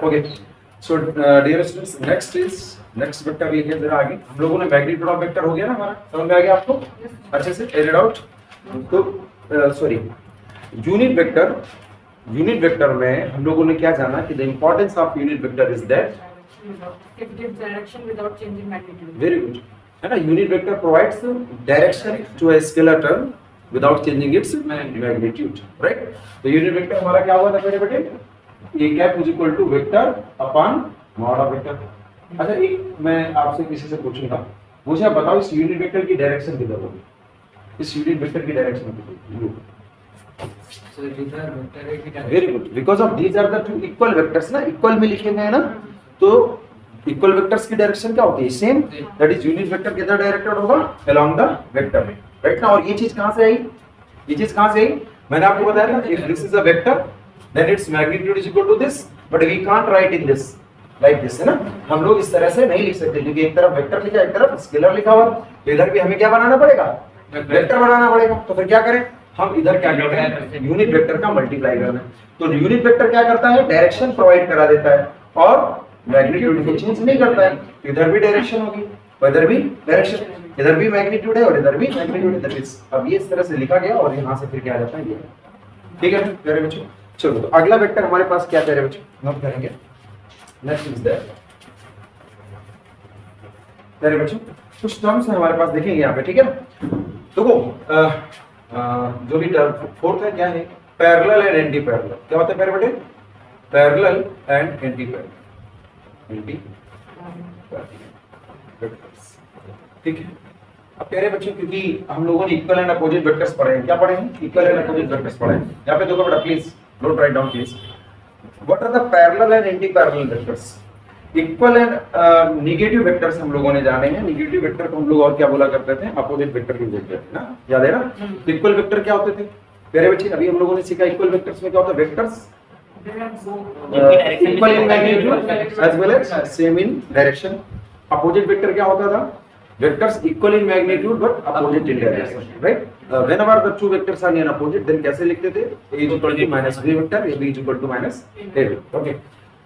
Okay so dear students next vector लिखिए जरा आगे। हम लोगों ने मैग्नीट्यूड ऑफ वेक्टर हो गया ना हमारा, समझ में आ गया आपको अच्छे से एड आउट। तो सॉरी यूनिट वेक्टर में हम लोगों ने क्या जाना कि the importance of unit vector is that It gives direction without changing magnitude. Very good है ना। Unit vector provides direction to a scalar term without changing its magnitude, right. तो यूनिट वेक्टर हमारा क्या हुआ था मेरे बेटे, a cap is equal to vector upon mod of vector. अच्छा एक मैं आपसे किसी से पूछूंगा, मुझे आप बताओ इस यूनिट वेक्टर की डायरेक्शन किधर होगी, इस यूनिट वेक्टर की डायरेक्शन किधर होगी? Very good, because of these are the two equal vectors ना, इक्वल में लिखे हुए हैं ना, तो इक्वल वेक्टर्स की डायरेक्शन क्या होती है, same. That is unit vector किधर डायरेक्टेड होगा, अलोंग द वेक्टर में, राइट ना। और ये चीज कहां से आई, ये चीज कहां से आई, मैंने आपको बताया था if this is a vector then its magnitude is equal to this, but we can't write in this like this, है ना। हम लोग इस तरह से नहीं लिख सकते क्योंकि एक तरफ वेक्टर लिखा है एक तरफ स्केलर लिखा हुआ, तो इधर भी हमें क्या बनाना पड़ेगा, वेक्टर बनाना पड़ेगा। तो फिर क्या करें हम, इधर क्या करते हैं यूनिट वेक्टर का मल्टीप्लाई करना है। तो यूनिट वेक्टर क्या करता है, डायरेक्शन प्रोवाइड करा देता है और मैग्नीट्यूड को चेंज नहीं करता है। तो इधर भी डायरेक्शन होगी और इधर भी डायरेक्शन, इधर भी मैग्नीट्यूड है और इधर भी मैग्नीट्यूड है। दैट इज अब ये इस तरह से लिखा गया और यहां से फिर क्या आ जाता है ये, ठीक है प्यारे बच्चों। चलो तो अगला वेक्टर हमारे पास क्या प्यारे बच्चों नोट करेंगे, नेक्स्ट इज दैट प्यारे बच्चों कुछ टर्म्स है हमारे पास देखेंगे यहाँ पे, ठीक है। देखो जो भी टर्म फोर्थ है क्या है, पैरेलल एंड एंटी पैरेलल। क्या होता है प्यारे बेटे, पैरेलल एंड एंटी पैरेलल, ठीक है। अब प्यारे बच्चों क्योंकि हम लोगों ने इक्वल एंड अपोजिट वेक्टर्स पढ़े हैं, क्या पढ़े हैं, इक्वल एंड अपोजिट वेक्टर्स पढ़े हैं। यहाँ पे देखो बेटा please note write down please, what are the parallel and anti parallel vectors. Equal and negative vectors हम लोगों ने जाने हैं। नेगेटिव वेक्टर को हम लोग और क्या बोला करते थे, अपोजिट वेक्टर भी बोलते थे ना, याद है ना। तो इक्वल वेक्टर क्या होते थे प्यारे बच्चे, अभी हम लोगों ने सीखा इक्वल वेक्टर्स में क्या होता है, vectors equal in magnitude as well as same in direction. Opposite vector क्या होता था, vectors equal in magnitude but opposite in direction, right. Whenever the two vectors are in opposite then कैसे लिखते थे, a is equal to minus b vector, b is equal to minus a, okay.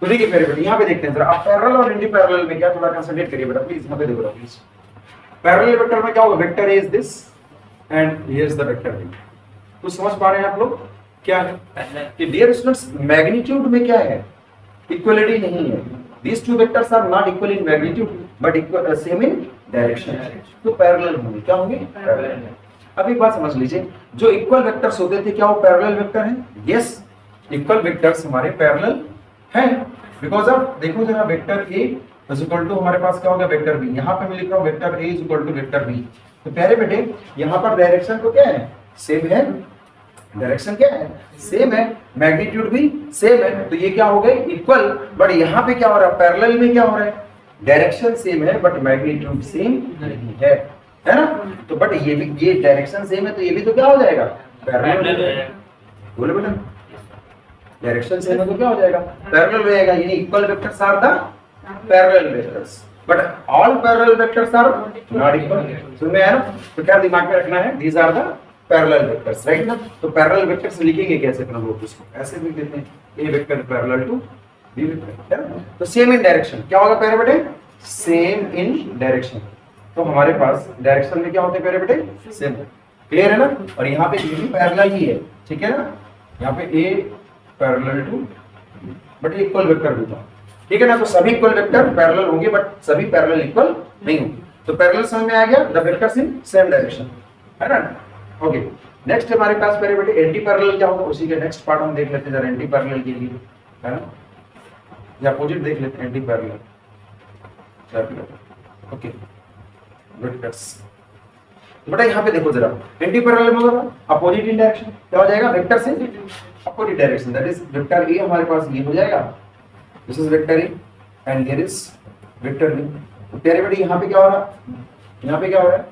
तो ठीक है मेरे बेटे यहाँ पे देखते हैं जरा, आप पैरेलल और एंटी पैरेलल में क्या थोड़ा कंसंट्रेट करिए बेटा प्लीज, यहाँ पे देखो प्लीज। पैरेलल वेक्टर में क्या होगा, vector a is this and here is the vector b। तो समझ पा रहे हैं आप लोग क्या है कि डियर स्टूडेंट्स मैग्नीट्यूड में क्या है, इक्वलिटी नहीं है। These two vectors are not equal in magnitude but equal same in direction। तो पैरेलल होंगे, क्या होंगे, पैरेलल। अब एक बात समझ लीजिए, जो इक्वल वेक्टर्स होते थे क्या वो पैरेलल वेक्टर हैं, यस इक्वल वेक्टर्स हमारे पैरेलल हैं बिकॉज ऑफ देखो जरा vector a is equal to हमारे पास क्या होगा वेक्टर b। यहाँ पे मैं लिख रहा हूँ vector a is equal to vector b। तो प्यारे बेटे यहाँ पर डायरेक्शन तो क्या है, सेम है, डायरेक्शन क्या है, सेम है, मैग्नीट्यूड भी सेम है। तो ये क्या हो गए इक्वल, बट यहाँ पे क्या हो रहा है, पैरेलल में क्या हो रहा है, डायरेक्शन सेम है बट मैग्नीट्यूड सेम नहीं है ना। तो बट ये भी, ये डायरेक्शन सेम है तो ये भी तो क्या हो जाएगा, पैरेलल। बोले बेटा डायरेक्शन सेम है तो क्या हो जाएगा, पैरेलल रहेगा। यानी equal vectors are the parallel vectors but all parallel vectors are not equal. समझ में आया ना। तो क्या दिमाग में रखना है, these are the parallel vectors, right ना। तो पैरेलल वेक्टर्स लिखेंगे कैसे फिर हम लोग उसको, ऐसे भी लिखते हैं A vector parallel to B vector, है ना। तो सेम इन डायरेक्शन क्या होगा प्यारे बेटे, सेम इन डायरेक्शन। तो हमारे पास डायरेक्शन में क्या होते हैं प्यारे बेटे, सेम, क्लियर है ना। और यहाँ पे ये भी पैरेलल ही है, ठीक है ना। यहाँ पे A parallel to but equal vector भी था, ठीक है ना। तो सभी इक्वल वेक्टर पैरेलल होंगे बट सभी पैरेलल इक्वल नहीं होंगे। तो पैरेलल समझ में आ गया, the vectors in same direction, है ना। ओके नेक्स्ट हमारे पास प्यारे बेटे एंटी पैरेलल क्या होगा, उसी के नेक्स्ट पार्ट हम देख लेते हैं जरा एंटी पैरेलल के लिए, है ना, या अपोजिट देख लेते हैं एंटी पैरेलल। ओके वेक्टर्स बेटा यहाँ पे देखो जरा, एंटी पैरेलल में होगा अपोजिट इन डायरेक्शन, क्या हो जाएगा, वेक्टर से opposite direction. That is vector A हमारे पास ये हो जाएगा, this is vector A and here is vector B. तो प्यारे बेटे यहाँ पे क्या हो रहा है, यहाँ पे क्या हो रहा है,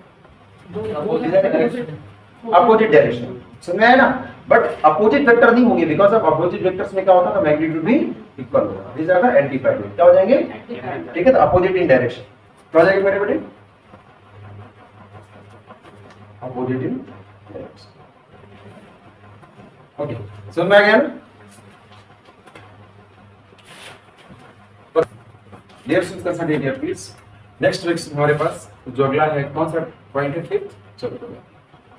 अपोजिट डायरेक्शन, समझ में आया ना। बट अपोजिट वेक्टर नहीं होंगे बिकॉज़ ऑफ अपोजिट वेक्टर्स में क्या होता है, मैग्नीट्यूड भी इक्वल होगा। This are the anti parallel, क्या हो जाएंगे, ठीक है। तो अपोजिट इन डायरेक्शन क्या हो जाएगा मेरे बेटे, अपोजिट इन डायरेक्शन। ओके समझ में आ गया ना। Dear students concentrate here please. Next fix हमारे पास जो अगला है कौन सा पॉइंट है फिफ्थ, चलो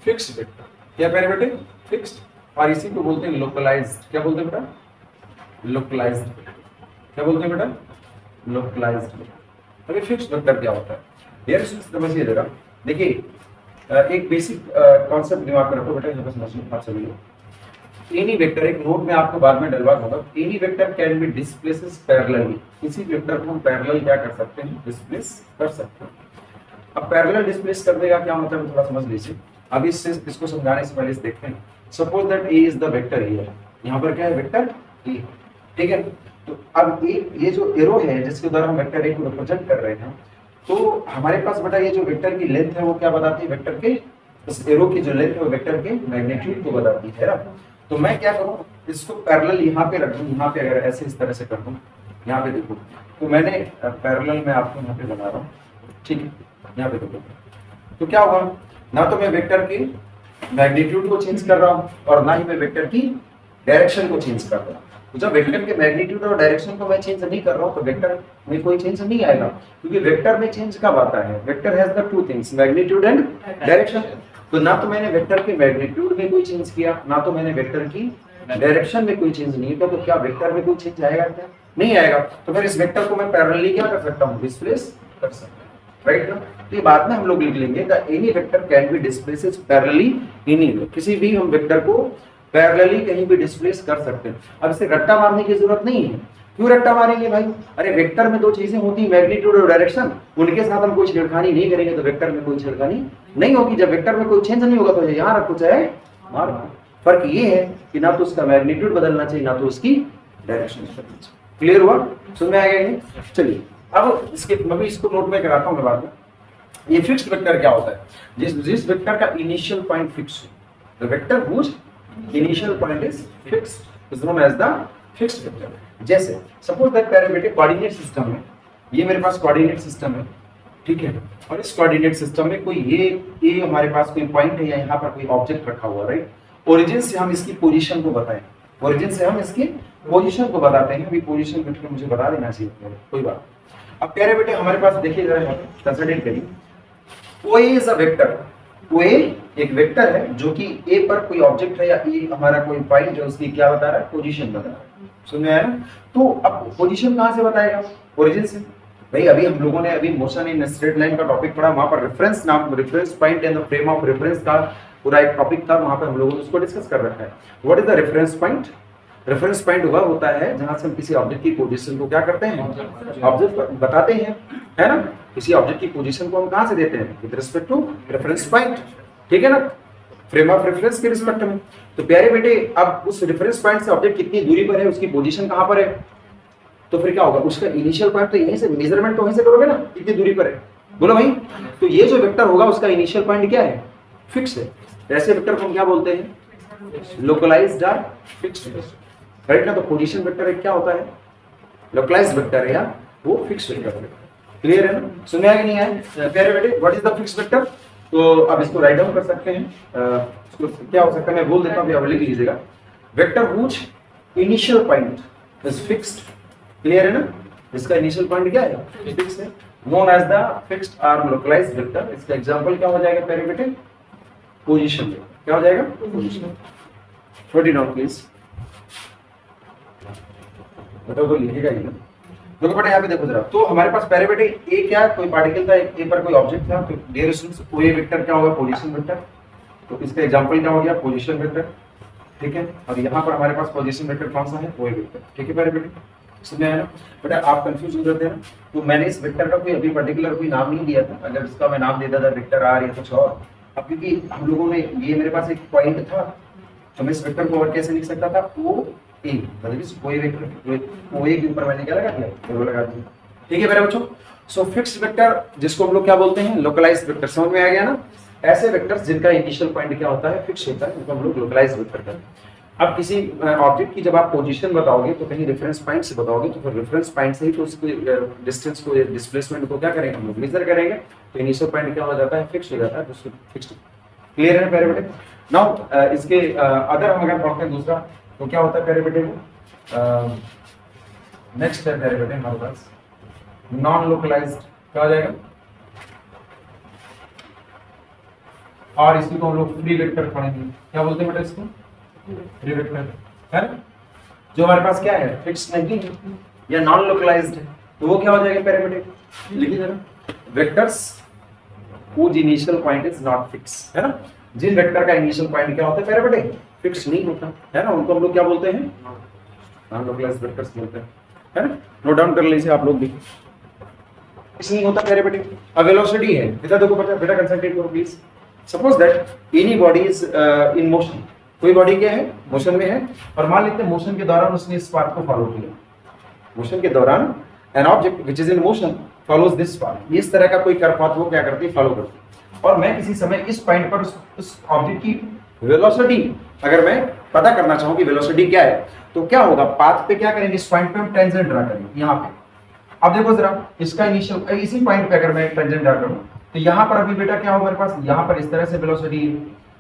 फिक्स्ड वेक्टर। क्या कह रहे बेटे, फिक्स्ड, और इसी को बोलते हैं लोकलाइज्ड। क्या बोलते हैं बेटा, लोकलाइज्ड। क्या बोलते हैं बेटा, लोकलाइज्ड। अभी फिक्स्ड वेक्टर क्या होता है डियर स्टूडेंट्स समझिए जरा। देखिए एक बेसिक कॉन्सेप्ट दिमाग में रखो बेटा, यहाँ पर समझिए आप सभी लोग। एनी वेक्टर, एक नोट में आपको बाद में डलवा दूंगा, any vector can be displaces parallelly. किसी वेक्टर को हम पैरेलल क्या कर सकते हैं, डिस्प्लेस कर सकते हैं। अब पैरेलल डिस्प्लेस करने का क्या मतलब है थोड़ा समझ लीजिए। अब इसको समझाने से पहले देखते हैं। Suppose that A is the vector here, यहाँ पर क्या है वेक्टर ए, ठीक है। तो अब ये जो एरो है जिसके द्वारा हम वेक्टर ए को रिप्रेजेंट कर रहे हैं, तो हमारे पास बेटा ये जो वेक्टर की लेंथ है वो क्या बताती है, वेक्टर के इस एरो की जो लेंथ है वो वेक्टर के मैग्नीट्यूड को बताती है ना। तो मैं क्या करूं, इसको पैरेलल यहाँ पे रख दूं, यहाँ पे अगर ऐसे इस तरह से कर दूं, यहाँ पे देखो, तो मैंने पैरेलल में आपको यहाँ पे बना रहा हूँ, ठीक है। यहाँ पे देखो तो क्या होगा, ना तो मैं वेक्टर की मैग्नीट्यूड को चेंज कर रहा हूँ और ना ही मैं वेक्टर की डायरेक्शन को चेंज कर रहा हूँ। तो जब वेक्टर के मैग्नीट्यूड और डायरेक्शन को मैं चेंज नहीं कर रहा हूँ तो वेक्टर में कोई चेंज नहीं आएगा, क्योंकि वेक्टर में चेंज कब आता है, vector has the two things, magnitude and direction. तो ना तो मैंने वेक्टर के मैग्नीट्यूड में कोई चेंज किया, ना तो मैंने वेक्टर की डायरेक्शन में कोई चेंज नहीं किया, तो क्या वेक्टर में कोई चेंज आएगा, क्या नहीं आएगा। तो फिर इस वेक्टर को मैं पैरेलली क्या कर सकता हूँ, डिस्प्लेस कर सकता हूँ, राइट ना। तो ये बाद में हम लोग लिख लेंगे the any vector can be displaces parallelly anywhere. किसी भी हम वेक्टर को पैरेलली कहीं भी डिस्प्लेस कर सकते हैं। अब इसे रट्टा मारने की जरूरत नहीं है। क्यों रट्टा मारेंगे भाई, अरे वेक्टर में दो चीजें होती है, मैग्नीट्यूड और डायरेक्शन, उनके साथ हम कोई छेड़खानी नहीं करेंगे तो वेक्टर में कोई छेड़खानी नहीं होगी। जब वेक्टर में कोई चेंज नहीं होगा तो यहाँ रखो चाहे वहां रखो। फर्क ये है कि ना तो उसका मैग्नीट्यूड बदलना चाहिए ना तो उसकी डायरेक्शन बदलनी चाहिए। क्लियर हुआ, समझ में आ गया ये? चलिए अब इसके मैं भी इसको नोट में कराता हूँ मैं बाद में। ये फिक्स्ड वेक्टर क्या होता है, जिस वेक्टर का इनिशियल पॉइंट फिक्स है, the vector whose initial point is fixed is known as the fixed vector. जैसे suppose that parameter coordinate system में, ये मेरे पास कोऑर्डिनेट सिस्टम है, ठीक है, और इस कोऑर्डिनेट सिस्टम में कोई ये हमारे पास कोई पॉइंट है या यहाँ पर कोई ऑब्जेक्ट रखा हुआ, राइट। ओरिजिन से हम इसकी पोजीशन को बताएं, ओरिजिन से हम इसकी पोजीशन को बताते हैं। अभी पोजीशन बेटे मुझे बता देना चाहिए, कोई बात। अब कह रहे बेटे हमारे पास देखिए जरा कंसिडर करिए, ओ इज अ वेक्टर, ओ एक वेक्टर है जो कि ए पर कोई ऑब्जेक्ट है या ए हमारा कोई पॉइंट है, उसकी क्या बता रहा है, पोजीशन बता रहा है। सुन में आया ना। तो अब पोजीशन कहाँ से बताएगा, ओरिजिन से। भाई अभी हम लोगों ने अभी मोशन इन स्ट्रेट लाइन का टॉपिक पढ़ा, वहां पर रेफरेंस नाम, reference point and the frame of reference का पूरा एक टॉपिक था, वहां पर हम लोगों ने उसको डिस्कस कर रखा है। What is the reference point, reference point वह होता है जहां से हम किसी ऑब्जेक्ट की पोजीशन को क्या करते हैं, ऑब्जेक्ट बताते हैं, है ना। किसी ऑब्जेक्ट की पोजीशन को हम कहां से देते हैं, with respect to reference point, ठीक है ना, फ्रेम ऑफ रेफरेंस के रिस्पेक्ट में। तो प्यारे बेटे अब उस रेफरेंस पॉइंट से ऑब्जेक्ट कितनी दूरी पर है, उसकी पोजीशन कहां पर है, तो फिर क्या होगा, उसका इनिशियल पॉइंट तो यहीं से, मेजरमेंट तो वहीं से करोगे ना, कितनी दूरी पर है, बोलो भाई। तो ये जो वेक्टर होगा उसका इनिशियल पॉइंट क्या है, फिक्स है। ऐसे वेक्टर को हम क्या बोलते हैं, लोकलाइज्ड और फिक्स्ड, राइट ना। तो पोजीशन वेक्टर एक क्या होता है, लोकलाइज्ड वेक्टर है या वो फिक्स्ड वेक्टर है। क्लियर है ना, सुन में आया कि नहीं आया प्यारे बेटे, what is the fixed vector. तो अब इसको राइट डाउन कर सकते हैं, इसको क्या हो सकता है, मैं बोल देता हूं, आप लिख लीजिएगा, vector whose initial point is fixed. Clear है ना, इसका इनिशियल पॉइंट क्या है, फिक्स है, नोन एज द फिक्स्ड और लोकलाइज्ड वेक्टर। इसका एग्जांपल क्या हो जाएगा प्यारे बेटे, पोजीशन। क्या हो जाएगा, पोजीशन। छोटी डाउन प्लीज, बताओ तो लिखेगा ही ना। देखो बेटा यहाँ पे देखो जरा, तो हमारे पास पहले बेटे ए क्या कोई पार्टिकल था, ए पर कोई ऑब्जेक्ट था, तो डियर स्टूडेंट्स वो ए वेक्टर क्या होगा, पोजीशन वेक्टर। तो इसका एग्जांपल क्या हो गया, पोजीशन वेक्टर, ठीक है। अब यहाँ पर हमारे पास पोजीशन वेक्टर कौन सा है, वो ए वेक्टर, ठीक है पहले बेटे, समझ में आया ना। बेटा आप कंफ्यूज हो जाते हैं ना, तो मैंने इस वेक्टर का कोई अभी पर्टिकुलर कोई नाम नहीं दिया था, अगर इसका मैं नाम देता था वेक्टर आर या कुछ और। अब क्योंकि हम लोगों ने ये मेरे पास एक पॉइंट था, तो मैं इस वेक्टर को और कैसे लिख सकता था, ओ ए, मतलब इस कोई वेक्टर ओ ए के ऊपर मैंने क्या लगा दिया, एरो लगा दिया, ठीक है मेरे बच्चों। सो फिक्स्ड वेक्टर जिसको हम लोग क्या बोलते हैं, लोकलाइज्ड वेक्टर, समझ में आ गया ना। ऐसे वेक्टर्स जिनका इनिशियल पॉइंट क्या होता है, फिक्स होता है, उनको हम लोग लोकलाइज्ड वेक्टर कहते हैं। अब किसी ऑब्जेक्ट की जब आप पोजीशन बताओगे तो कहीं रेफरेंस पॉइंट से बताओगे, तो फिर रेफरेंस पॉइंट से ही तो उसकी डिस्टेंस को, डिस्प्लेसमेंट को क्या करेंगे हम लोग, मेजर करेंगे। तो इनिशियल पॉइंट क्या हो जाता है, फिक्स हो जाता है, तो फिक्स्ड। क्लियर है प्यारे बेटे। नाउ इसके अदर हम अगर पढ़ते हैं दूसरा, तो क्या होता है प्यारे बेटे, वो नेक्स्ट है प्यारे बेटे हमारे पास नॉन लोकलाइज्ड क्या हो जाएगा, और इसी को हम लोग फ्री वेक्टर पढ़ेंगे, क्या बोलते हैं बेटा इसको, फ्री वेक्टर है ना, जो हमारे पास क्या है, फिक्स नहीं है या नॉन लोकलाइज्ड है, तो वो क्या हो जाएगा पैरामीटर, लिखिए जरा, vectors whose initial point is not fixed, है ना, जिन वेक्टर का इनिशियल पॉइंट क्या होता है पैरामीटर, फिक्स नहीं होता है ना, उनको हम लोग क्या बोलते हैं, नॉन लोकलाइज्ड वेक्टर्स बोलते हैं, है ना, नोट डाउन कर लीजिए आप लोग भी, फिक्स नहीं होता पैरामीटर। अब वेलोसिटी है बेटा, देखो बेटा कंसंट्रेट करो please, suppose that any body is in motion, कोई बॉडी क्या है, मोशन में है, और मान लेते हैं मोशन के दौरान उसने इस पाथ को फॉलो किया, मोशन के दौरान an object which is in motion follows this path, इस तरह का कोई कर्व पाथ वो क्या करती है, फॉलो करती है, और मैं किसी समय इस पॉइंट पर उस ऑब्जेक्ट की वेलोसिटी अगर मैं पता करना चाहूं कि वेलोसिटी क्या है, तो क्या होगा, पाथ पे क्या करेंगे, इस पॉइंट पे हम टेंजेंट ड्रा करेंगे यहाँ पे। अब देखो जरा, इसका इनिशियल इसी पॉइंट पे अगर मैं टेंजेंट ड्रा करूं, तो यहाँ पर अभी बेटा क्या होगा मेरे पास, यहाँ पर इस तरह से वेलोसिटी है,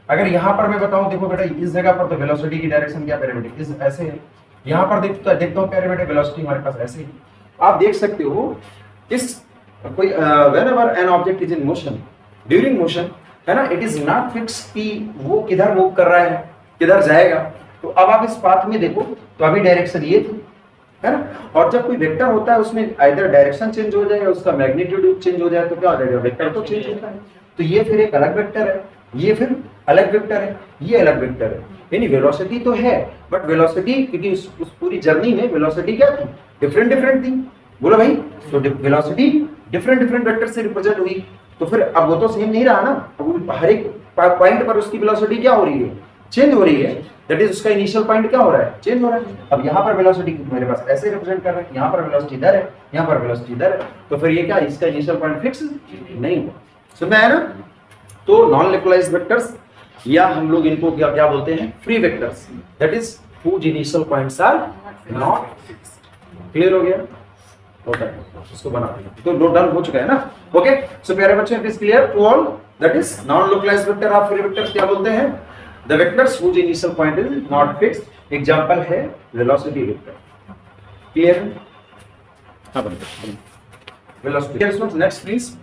अगर यहाँ पर मैं बताऊं, देखो बेटा इस जगह पर तो वेलोसिटी की डायरेक्शन क्या पैरामीटर इस ऐसे है, यहाँ पर देखता हूँ पैरामीटर वेलोसिटी हमारे पास ऐसे है। आप देख सकते हो इस कोई whenever an object is in motion during motion, है ना, इट इज नॉट फिक्स कि वो किधर मूव कर रहा है, किधर जाएगा। तो अब आप इस पाथ में देखो, तो अभी डायरेक्शन ये थी, है ना, और जब कोई वेक्टर होता है उसमें आइदर डायरेक्शन चेंज हो जाए या उसका मैग्नीट्यूड चेंज हो जाए, तो क्या हो जाएगा, वेक्टर तो चेंज होता है, तो ये फिर एक अलग वेक्टर है, ये फिर अलग वेक्टर है, ये अलग वेक्टर है, यानी वेलोसिटी तो है, बट वेलोसिटी क्योंकि उस पूरी जर्नी में वेलोसिटी क्या थी, डिफरेंट थी, बोलो भाई, तो वेलोसिटी डिफरेंट वेक्टर से रिप्रेजेंट हुई, तो फिर अब वो तो सेम नहीं रहा ना, अब हर एक पॉइंट पर उसकी वेलोसिटी क्या हो रही है, चेंज हो रही है, दैट इज उसका इनिशियल पॉइंट क्या हो रहा है, चेंज हो रहा है। अब यहाँ पर वेलोसिटी मेरे पास ऐसे रिप्रेजेंट कर रहा है, यहाँ पर वेलोसिटी इधर है, यहाँ पर वेलोसिटी इधर है, तो फिर ये क्या, इसका इनिशियल पॉइंट फिक्स नहीं हुआ, समझ में आया ना। तो नॉन लोकलाइज्ड वेक्टर्स या हम लोग इनको क्या क्या बोलते हैं, free vectors, that is whose initial points are not fixed। Clear हो गया, ओके, इसको बना देंगे, तो नोट डाउन हो चुका है ना, ओके। सो प्यारे बच्चों, it is clear to all, that is non localized vector आप फ्री वेक्टर्स क्या बोलते हैं, the vectors whose initial point is not fixed। Example है वेलोसिटी वेक्टर, क्लियर है, हां बंद वेलोसिटी। नेक्स्ट प्लीज,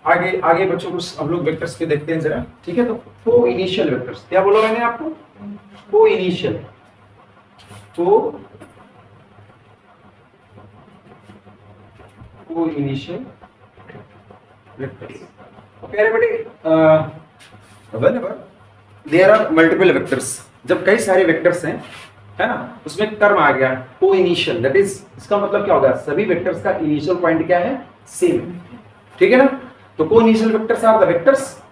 आगे बच्चों को हम लोग वेक्टर्स पे देखते हैं जरा, ठीक है। तो को इनिशियल वेक्टर्स क्या बोला मैंने आपको, को इनिशियल, को इनिशियल वेक्टर्स, प्यारे बेटे, whenever there are multiple vectors, जब कई सारे वेक्टर्स हैं, है ना, उसमें टर्म आ गया को इनिशियल, दैट इज इसका मतलब क्या होगा, सभी वेक्टर्स का इनिशियल पॉइंट क्या है, सेम, ठीक है ना। तो coinitial vectors are the vectors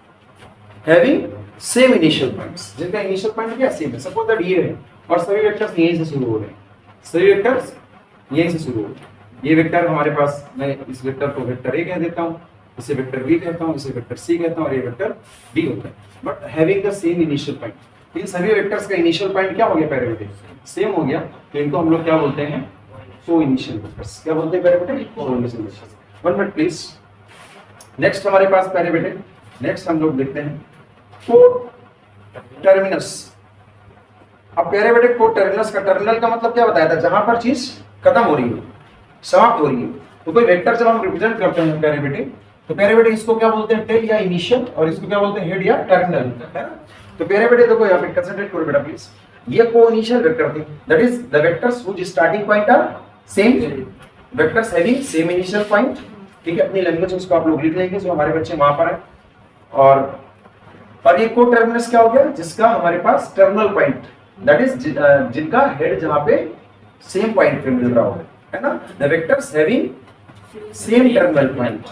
having same initial points, जिनका इनिशियल पॉइंट क्या सेम है, सपोज दैट ये है, और सभी वेक्टर्स यहीं से शुरू हो रहे हैं, सभी वेक्टर्स यहीं से शुरू हो रहे हैं, ये वेक्टर हमारे पास, मैं इस वेक्टर को वेक्टर ए कह देता हूँ, इसे वेक्टर बी कहता हूँ, इसे वेक्टर सी कहता हूँ, और ये वेक्टर डी होता है, but having the same initial point. इन सभी वेक्टर्स का इनिशियल पॉइंट क्या हो गया पैरामीटर, सेम हो गया, तो इनको हम लोग क्या बोलते हैं, को इनिशियल वेक्टर्स, क्या बोलते हैं पैरामीटर, को initial vectors. 1 minute please. Next हमारे पास पैरामीटर, नेक्स्ट हम लोग देखते हैं को टर्मिनस। अब पैरामीटर को टर्मिनस का, टर्मिनल का मतलब क्या बताया था, जहां पर चीज खत्म हो रही है, समाप्त हो रही है। तो कोई वेक्टर जब हम रिप्रेजेंट करते हैं पैरामीटर, तो पैरामीटर इसको क्या बोलते हैं, टेल या इनिशियल, और इसको क्या बोलते हैं, हेड या टर्मिनल, है ना। तो पैरामीटर देखो यहाँ पे कंसंट्रेट करो बेटा प्लीज, ये को इनिशियल वेक्टर थे, that is the vectors which starting point are same, vectors having same initial point, ठीक है। अपनी लैंग्वेज में उसको आप लोग लिख लेंगे जो हमारे बच्चे वहां पर है, और ये को टर्मिनस क्या हो गया, जिसका हमारे पास टर्मिनल पॉइंट, दैट इज जिनका हेड जहां पे सेम पॉइंट पे मिल रहा हो, है ना, the vectors having same terminal point,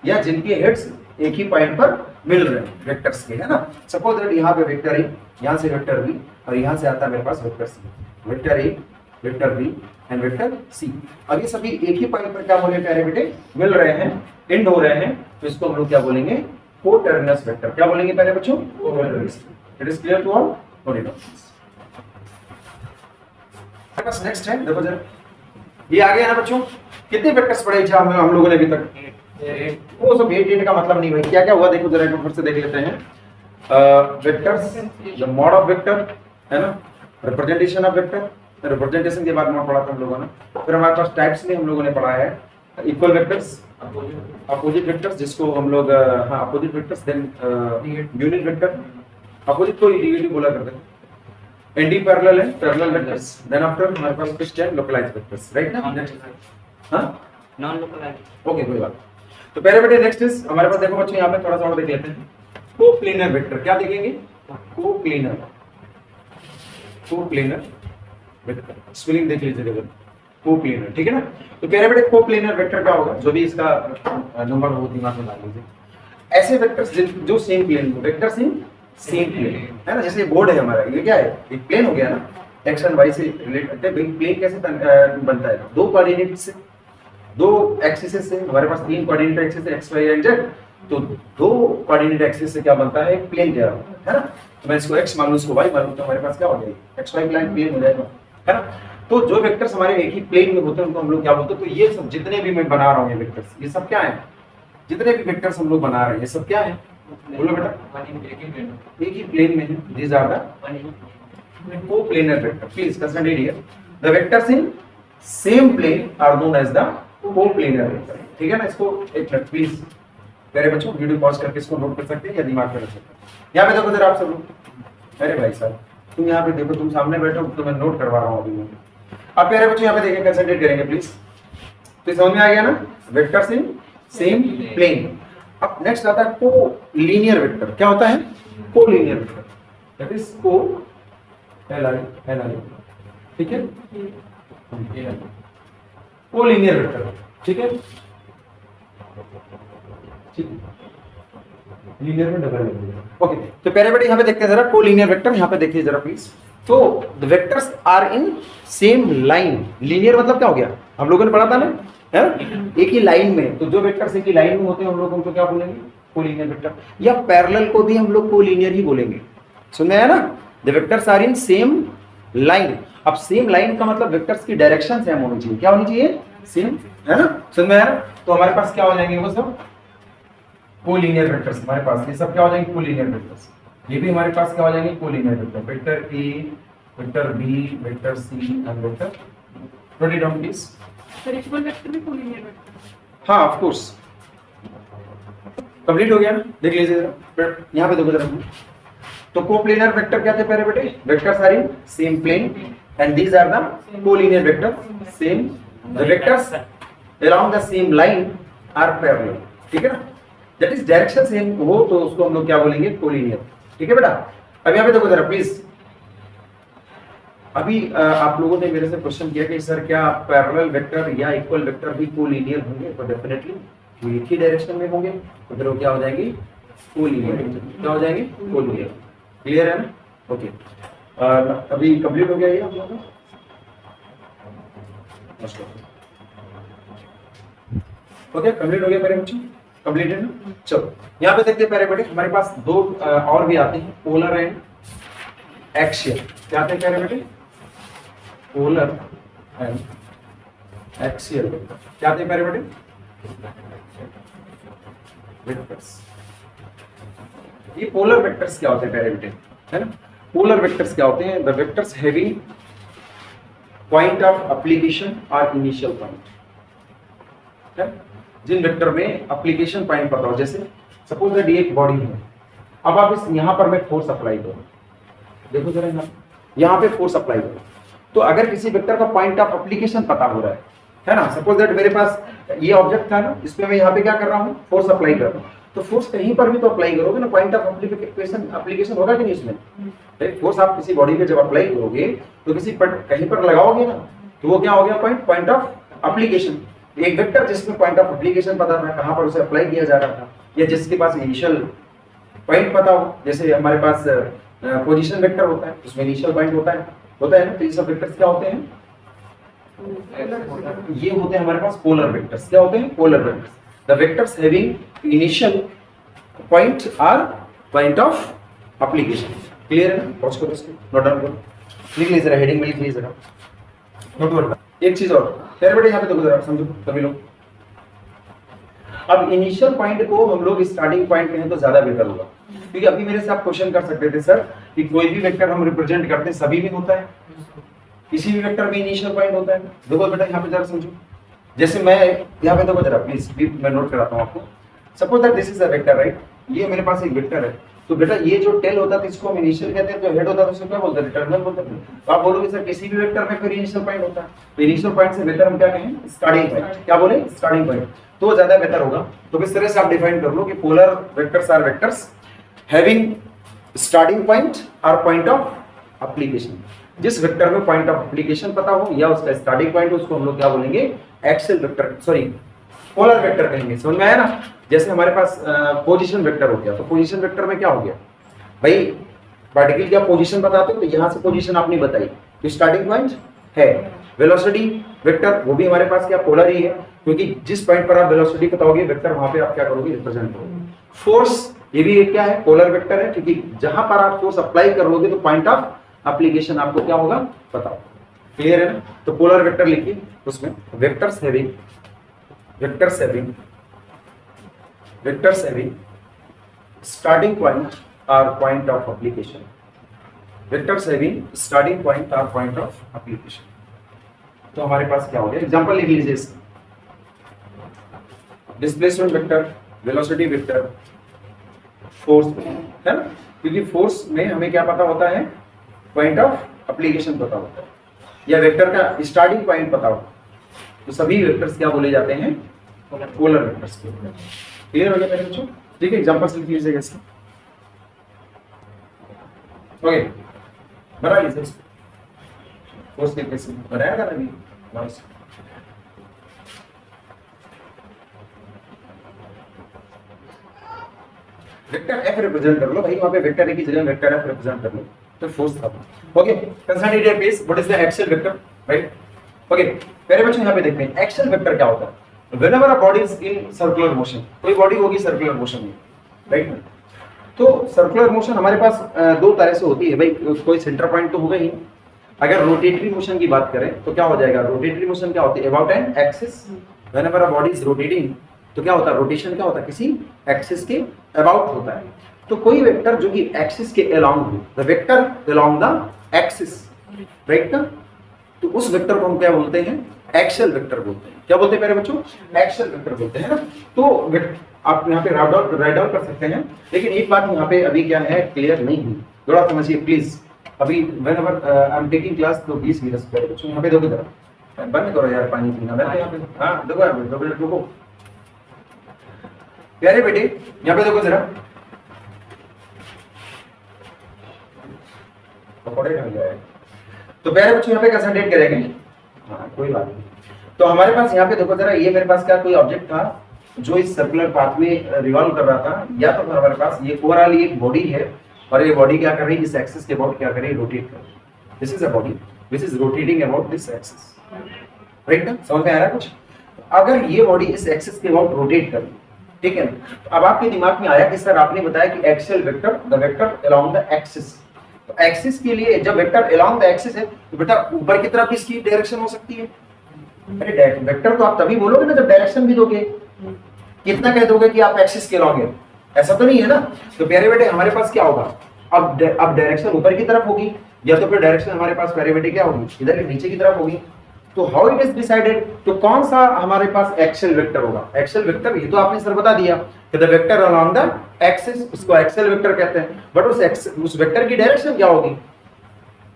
या जिनके हेड्स एक ही पॉइंट पर मिल रहे हैं वेक्टर्स के, है ना। सपोज दैट यहाँ पे वेक्टर ए, यहाँ से वेक्टर बी, और यहाँ से आता है मेरे पास vector C, vector A, vector B and vector C. अब ये सभी एक ही पॉइंट पर क्या बोले पैरामीटर मिल रहे हैं, एंड हो रहे हैं, तो इसको हम लोग क्या बोलेंगे, को टर्मिनस वेक्टर, क्या बोलेंगे पहले बच्चों, coterminus. It is clear to all, note it down. Next है, देखो जरा ये आ गया ना बच्चों, कितने वेक्टर्स पढ़े हम लोगों ने अभी तक, वो सब 8 का मतलब नहीं भाई, क्या क्या हुआ देखो जरा, एक बार फिर से देख लेते हैं। Vectors, the mod of vector, है ना, रिप्रेजेंटेशन ऑफ वेक्टर, रिप्रेजेंटेशन के बाद मॉड पढ़ा था हम लोगों ने, फिर हमारे पास टाइप्स में हम लोगों ने पढ़ा है इक्वल वेक्टर्स, अपोजिट वेक्टर्स जिसको हम लोग हाँ opposite vectors, then unit vector, opposite को नेगेटिव बोला करते हैं, एंटी पैरेलल है, पैरेलल वेक्टर्स, देन आफ्टर हमारे पास कुछ है लोकलाइज्ड वेक्टर्स, राइट ना? हां नॉन लोकलाइज्ड, ओके कोई बात। तो पहले बेटे नेक्स्ट इज हमारे पास, देखो बच्चों यहाँ पे थोड़ा सा और देख लेते हैं, कोप्लेनर वेक्टर। क्या देखेंगे? कोप्लेनर, कोप्लेनर वेक्टर, स्पेलिंग देख लीजिए देखो, कोप्लेनर, ठीक है ना? तो पहले बेटे कोप्लेनर वेक्टर क्या होगा, जो भी इसका नंबर हो दिमाग में डाल लीजिए। ऐसे वेक्टर्स जो सेम प्लेन को, वेक्टर्स इन सेम प्लेन है ना, जैसे बोर्ड है हमारा, ये क्या है, एक प्लेन हो गया ना, एक्स एंड वाई से रिलेट करते हैं। प्लेन कैसे बनता है? दो कोऑर्डिनेट से, दो एक्सिस से, हमारे पास तीन कोऑर्डिनेट एक्सिस है, एक्स वाई एंड जेड, तो दो कोऑर्डिनेट एक्सिस से क्या बनता है? एक प्लेन कह रहा हूं, है ना? तो मैं इसको x मान लूं, इसको y मान लूं, तो हमारे पास क्या हो जाएगा? एक्स वाई प्लेन हो जाएगा, है ना? तो जो वेक्टर्स हमारे एक ही प्लेन में होते हैं उनको हम लोग क्या बोलते हैं? तो ये सब जितने भी मैं बना रहा हूं ये वेक्टर्स, ये सब क्या है? जितने भी वेक्टर्स हम लोग बना रहे हैं ये सब क्या है? बोलो बेटा, एक ही प्लेन में है। These are the coplanar vector. Please consider here the vectors in same plane are known as the coplanar vector, ठीक है ना? इसको एक मिनट प्लीज मेरे बच्चों वीडियो पॉज करके इसको नोट कर सकते हैं या दिमाग में रख सकते हैं। यहाँ पे देखो जरा आप सब लोग, अरे भाई साहब तुम यहाँ पे देखो, तुम सामने बैठो तो मैं नोट करवा रहा हूँ अभी मैं। आप प्यारे बच्चों यहाँ पे देखें, कंसंट्रेट करेंगे प्लीज। तो समझ में आ गया ना, वेक्टर्स इन सेम प्लेन। अब नेक्स्ट आता है कोलिनियर वेक्टर। क्या होता है? कोलिनियर वेक्टर, दैट इज को ठीक है, कोलिनियर वेक्टर, ठीक है, लीनियर में डबल ओके। तो पहले बेटे यहाँ पे देखते हैं जरा कोलिनियर वेक्टर, यहाँ पे देखिए जरा प्लीज। तो the vectors are in same line. Linear मतलब क्या हो गया, हम लोगों ने पढ़ा था ना, है एक ही लाइन में। तो जो वेक्टर्स एक ही लाइन में होते हैं हम लोग उनको क्या बोलेंगे? Collinear vector. या पैरेलल को भी हम लोग कोलिनियर ही बोलेंगे। सुन में आया ना? The vectors are in same line. अब सेम लाइन का मतलब वेक्टर्स की डायरेक्शन सेम होनी चाहिए। क्या होनी चाहिए? सेम, है ना? सुन में आया ना? तो हमारे पास क्या हो जाएंगे वो सब? Collinear vectors. हमारे पास ये सब क्या हो जाएंगे? Collinear vectors. ये भी हमारे पास क्या हो जाएंगे? Collinear vector. Vector A, vector B, vector C and vector. Note it down please. Sir equal vector भी कोलिनियर वेक्टर? हाँ ऑफ कोर्स। कंप्लीट हो गया ना? देख लीजिए जरा, यहाँ पे देखो जरा। तो कोप्लेनर वेक्टर क्या थे पहले बेटे? Vectors are in same plane and these are the collinear vector. Same the vectors along the same line are parallel, ठीक है ना? दैट इज डायरेक्शन सेम हो तो उसको हम लोग क्या बोलेंगे? कोलिनियर, ठीक है बेटा? अब यहाँ पे देखो जरा प्लीज। अभी आप लोगों ने मेरे से क्वेश्चन किया कि सर क्या पैरेलल वेक्टर या इक्वल वेक्टर भी कोलिनियर होंगे? तो डेफिनेटली एक ही डायरेक्शन में होंगे, तो फिर वो क्या हो जाएंगे? कोलिनियर। क्या हो जाएंगे? कोलिनियर। क्लियर है ना? ओके, अभी कंप्लीट हो गया ये हम लोगों का। ओके, कंप्लीट हो गया मेरे बच्चों? कंप्लीट है ना? चलो यहाँ पे देखते हैं पहले बेटे, हमारे पास दो और भी आते हैं, पोलर एंड एक्सियल। क्या आते हैं पहले बेटे? Polar and axial. क्या आते हैं पहले बेटे? वेक्टर्स। ये पोलर वेक्टर्स क्या होते हैं पहले बेटे? है ना? पोलर वेक्टर्स क्या होते हैं? The vectors having point of application और इनिशियल पॉइंट है। जिन वेक्टर में एप्लीकेशन पॉइंट पता हो, जैसे सपोज दैट ये एक बॉडी है, अब आप इस यहाँ पर मैं फोर्स अप्लाई करूं, देखो जरा यहाँ पे फोर्स अप्लाई करूं, तो अगर किसी वेक्टर का पॉइंट ऑफ एप्लीकेशन पता हो रहा है ना, सपोज दैट मेरे पास ये ऑब्जेक्ट था ना, इसमें मैं यहाँ पे क्या कर रहा हूँ? फोर्स अप्लाई कर रहा हूँ। तो फोर्स कहीं पर भी तो अप्लाई करोगे ना, पॉइंट ऑफ एप्लीकेशन होगा कि नहीं इसमें? फोर्स आप किसी बॉडी पे जब अप्लाई करोगे तो किसी पर कहीं पर लगाओगे ना, तो वो क्या हो गया? Point of application. एक वेक्टर जिसमें पॉइंट ऑफ एप्लीकेशन पता था, कहां पर उसे अप्लाई किया जा रहा था, या जिसके पास इनिशियल पॉइंट पता हो, जैसे हमारे पास पोजीशन वेक्टर होता है, उसमें इनिशियल पॉइंट होता है ना। तो ये सब वेक्टर्स क्या होते हैं? ये होते हैं हमारे पास पोलर वेक्टर्स। क्या होते हैं? Polar vectors. The vectors having initial point are point of application. Clear है ना? पॉज करो इसको, नोट डाउन करो, लिख लीजिए जरा, हेडिंग में लिख लीजिए जरा, नोट डाउन। एक चीज और फिर बेटे यहाँ पे देखो जरा, समझो सभी लोग। अब इनिशियल पॉइंट को हम लोग स्टार्टिंग पॉइंट कहें तो ज्यादा बेहतर होगा, क्योंकि अभी मेरे से आप क्वेश्चन कर सकते थे सर कि कोई भी वेक्टर हम रिप्रेजेंट करते हैं सभी में होता है, किसी भी वेक्टर में इनिशियल पॉइंट होता है। देखो बेटा यहाँ पे जरा समझो, जैसे मैं यहाँ पे देखो जरा प्लीज, मैं नोट कराता हूँ आपको। Suppose that this is a vector, right? ये मेरे पास एक वेक्टर है। तो बेटा ये जो टेल होता है इसको हम इनिशियल कहते हैं, जो हेड होता है उसको क्या बोलते हैं? टर्मिनल बोलते हैं। तो आप बोलोगे सर किसी भी वेक्टर में फिर इनिशियल पॉइंट होता है, तो इनिशियल पॉइंट से बेहतर हम क्या कहें? Starting point. क्या बोले? Starting point. तो ज्यादा बेहतर होगा। तो इस तरह से आप डिफाइन कर लो कि polar vectors are vectors having starting point और पॉइंट ऑफ एप्लीकेशन। जिस वेक्टर में पॉइंट ऑफ एप्लीकेशन पता हो या उसका स्टार्टिंग पॉइंट हो, उसको हम लोग क्या बोलेंगे? Axial vector, sorry polar vector कहेंगे। समझ में आया ना? जैसे हमारे पास पोजीशन वेक्टर हो गया, तो पोजीशन वेक्टर में क्या हो गया भाई? पार्टिकल क्या पोजीशन बताते हो, तो यहां से पोजीशन आपने बताई, तो स्टार्टिंग पॉइंट है। वेलोसिटी वेक्टर वो भी हमारे पास क्या पोलर ही है, क्योंकि जिस पॉइंट पर आप वेलोसिटी बताओगे वेक्टर वहां पे आप क्या करोगे? रिप्रेजेंट करोगे। फोर्स ये भी एक क्या है? पोलर वेक्टर है, क्योंकि जहां पर आप फोर्स अप्लाई करोगे तो पॉइंट ऑफ एप्लीकेशन आपको क्या होगा? पता होगा। क्लियर है ना? तो पोलर वेक्टर लिखिए, उसमें vectors having starting point or point of application, vectors having starting point or point of application। तो हमारे पास क्या हो गया? एग्जांपल लिख लीजिए इसका। Displacement vector, velocity vector, force है ना? क्योंकि फोर्स में हमें क्या पता होता है? पॉइंट ऑफ एप्लीकेशन पता होता है, या वेक्टर का स्टार्टिंग पॉइंट पता होता है। तो सभी वेक्टर्स क्या बोले जाते हैं? Polar vectors. क्लियर हो गया मेरे बच्चों? ठीक है, एग्जांपल्स लिख लीजिएगा इसके। ओके, बना लीजिए इसको। फोर्स के केस में बनाया था ना अभी वॉइस। वेक्टर एफ रिप्रेजेंट कर लो भाई, वहां पे वेक्टर ए की जगह वेक्टर एफ रिप्रेजेंट कर लो, तो फोर्स था। Okay, concentrated pace, what is the axial vector, right? Okay, पहले बच्चों यहाँ पे देखते हैं एक्सियल वेक्टर क्या होता है। Whenever a body is in circular motion, कोई बॉडी होगी सर्कुलर मोशन में, राइट? तो सर्कुलर मोशन हमारे पास दो तरह से होती है भाई, कोई सेंटर पॉइंट तो होगा ही। अगर रोटेटरी मोशन की बात करें तो क्या हो जाएगा? रोटेटरी मोशन क्या होती है? About an axis. Whenever a body is rotating, तो क्या होता है? रोटेशन क्या होता है? किसी एक्सिस के अबाउट होता है। तो कोई वेक्टर जो कि एक्सिस के अलोंग हो, the vector along the axis, right ना? तो उस वेक्टर को हम क्या बोलते हैं? एक्सियल वेक्टर बोलते हैं। क्या बोलते हैं मेरे बच्चों? एक्सियल वेक्टर बोलते हैं ना। तो आप यहाँ पे राइट डाउन कर सकते हैं, लेकिन एक बात यहाँ पे अभी क्या है? क्लियर नहीं हुई, थोड़ा समझिए प्लीज। अभी whenever I am taking class, तो 20 मिनट पहले बच्चों यहाँ पे देखो जरा, बंद करो यार पानी पीना। मैं यहाँ पे हाँ देखो यार, 2 मिनट रुको प्यारे बेटे, यहाँ पे देखो जरा। पकौड़े खा गया है। तो प्यारे बच्चों यहाँ पे कंसंट्रेट करेंगे। हाँ कोई बात नहीं। तो हमारे पास यहाँ पे देखो जरा, ये मेरे पास क्या कोई ऑब्जेक्ट था जो इस सर्कुलर पाथ में रिवॉल्व कर रहा था, या तो फिर हमारे पास ये ओवरऑल एक बॉडी है, और ये बॉडी क्या कर रही है? इस एक्सिस के अबाउट क्या कर रही है? रोटेट कर रही है। This is a body which is rotating about this axis, right ना? समझ में आ रहा है कुछ? अगर ये बॉडी इस एक्सिस के अबाउट रोटेट कर रही है, ठीक है, तो अब आपके दिमाग में आया कि सर आपने बताया कि axial vector, the vector along the axis. तो एक्सिस के लिए जब वेक्टर अलोंग द एक्सिस है, तो बेटा ऊपर की तरफ इसकी डायरेक्शन हो सकती है। अरे वेक्टर तो आप तभी बोलोगे ना जब डायरेक्शन भी दोगे। कितना कह दोगे कि आप एक्सिस के अलोंग है? ऐसा तो नहीं है ना। तो प्यारे बेटे हमारे पास क्या होगा? अब डायरेक्शन ऊपर की तरफ होगी, या तो फिर डायरेक्शन हमारे पास प्यारे बेटे क्या होगी? इधर नीचे की तरफ होगी। तो हाउ इट इज डिसाइडेड? तो कौन सा हमारे पास एक्सियल वेक्टर होगा? एक्सियल वेक्टर ये तो आपने सर बता दिया कि the vector along the axis, उसको एक्सियल वेक्टर कहते हैं। बट उस वेक्टर की डायरेक्शन क्या होगी?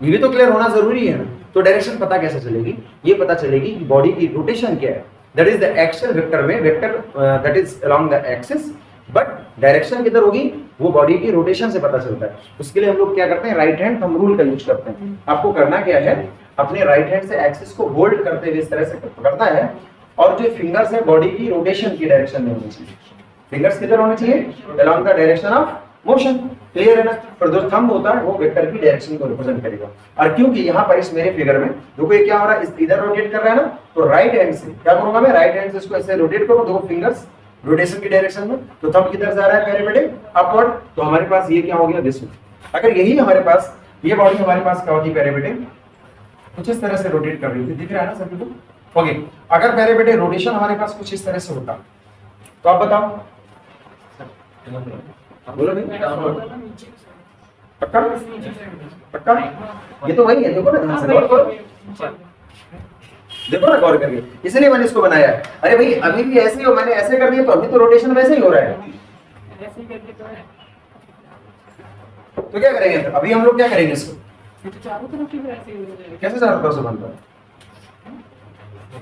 ये भी तो क्लियर होना जरूरी है ना। तो डायरेक्शन पता कैसे चलेगी? ये पता चलेगी कि बॉडी की रोटेशन क्या है। That is the axial vector में vector that is along the axis, but direction किधर होगी वो बॉडी की रोटेशन से पता चलता है। उसके लिए हम लोग क्या करते हैं? राइट हैंड थंब रूल का यूज करते हैं। आपको करना क्या है? अपने राइट हैंड से एक्सिस को होल्ड करते हुए इस तरह से पकड़ना है, और जो फिंगर्स है बॉडी की रोटेशन की डायरेक्शन में होनी चाहिए। फिंगर्स किधर होने चाहिए? Along the direction of motion. Clear है ना? पर जो थंब होता है वो वेक्टर की डायरेक्शन को रिप्रेजेंट करेगा। और क्योंकि यहाँ पर इस मेरे फिगर में देखो ये क्या हो रहा है, इधर रोटेट कर रहा है ना, तो राइट हैंड से क्या करूंगा मैं? राइट हैंड से इसको ऐसे रोटेट करूंगा, देखो फिंगर्स रोटेशन की डायरेक्शन में, तो थंब किधर जा रहा है मेरे बेटे? अपवर्ड। तो हमारे पास ये क्या हो गया? दिस। अगर यही हमारे पास ये बॉडी हमारे पास क्या होती है प्यारे बेटे? कुछ इस तरह से रोटेट कर रही थी, दिख रहा है ना सभी को? ओके, अगर प्यारे बेटे रोटेशन हमारे पास कुछ इस तरह से होता, तो आप बताओ, बोलो भाई। पक्का पक्का? ये तो वही है, देखो ना ध्यान से गौर करो। देखो ना गौर करके, इसलिए मैंने इसको बनाया है। अरे भाई अभी भी ऐसे ही हो, मैंने ऐसे कर दिया तो अभी तो रोटेशन वैसे ही हो रहा है। ऐसे ही करके तो है, तो क्या करेंगे फिर? अभी हम लोग क्या करेंगे इसको? ये तो चारों तरफ ही ऐसे ही हो जाएगा। कैसे चारों तरफ से बनता है?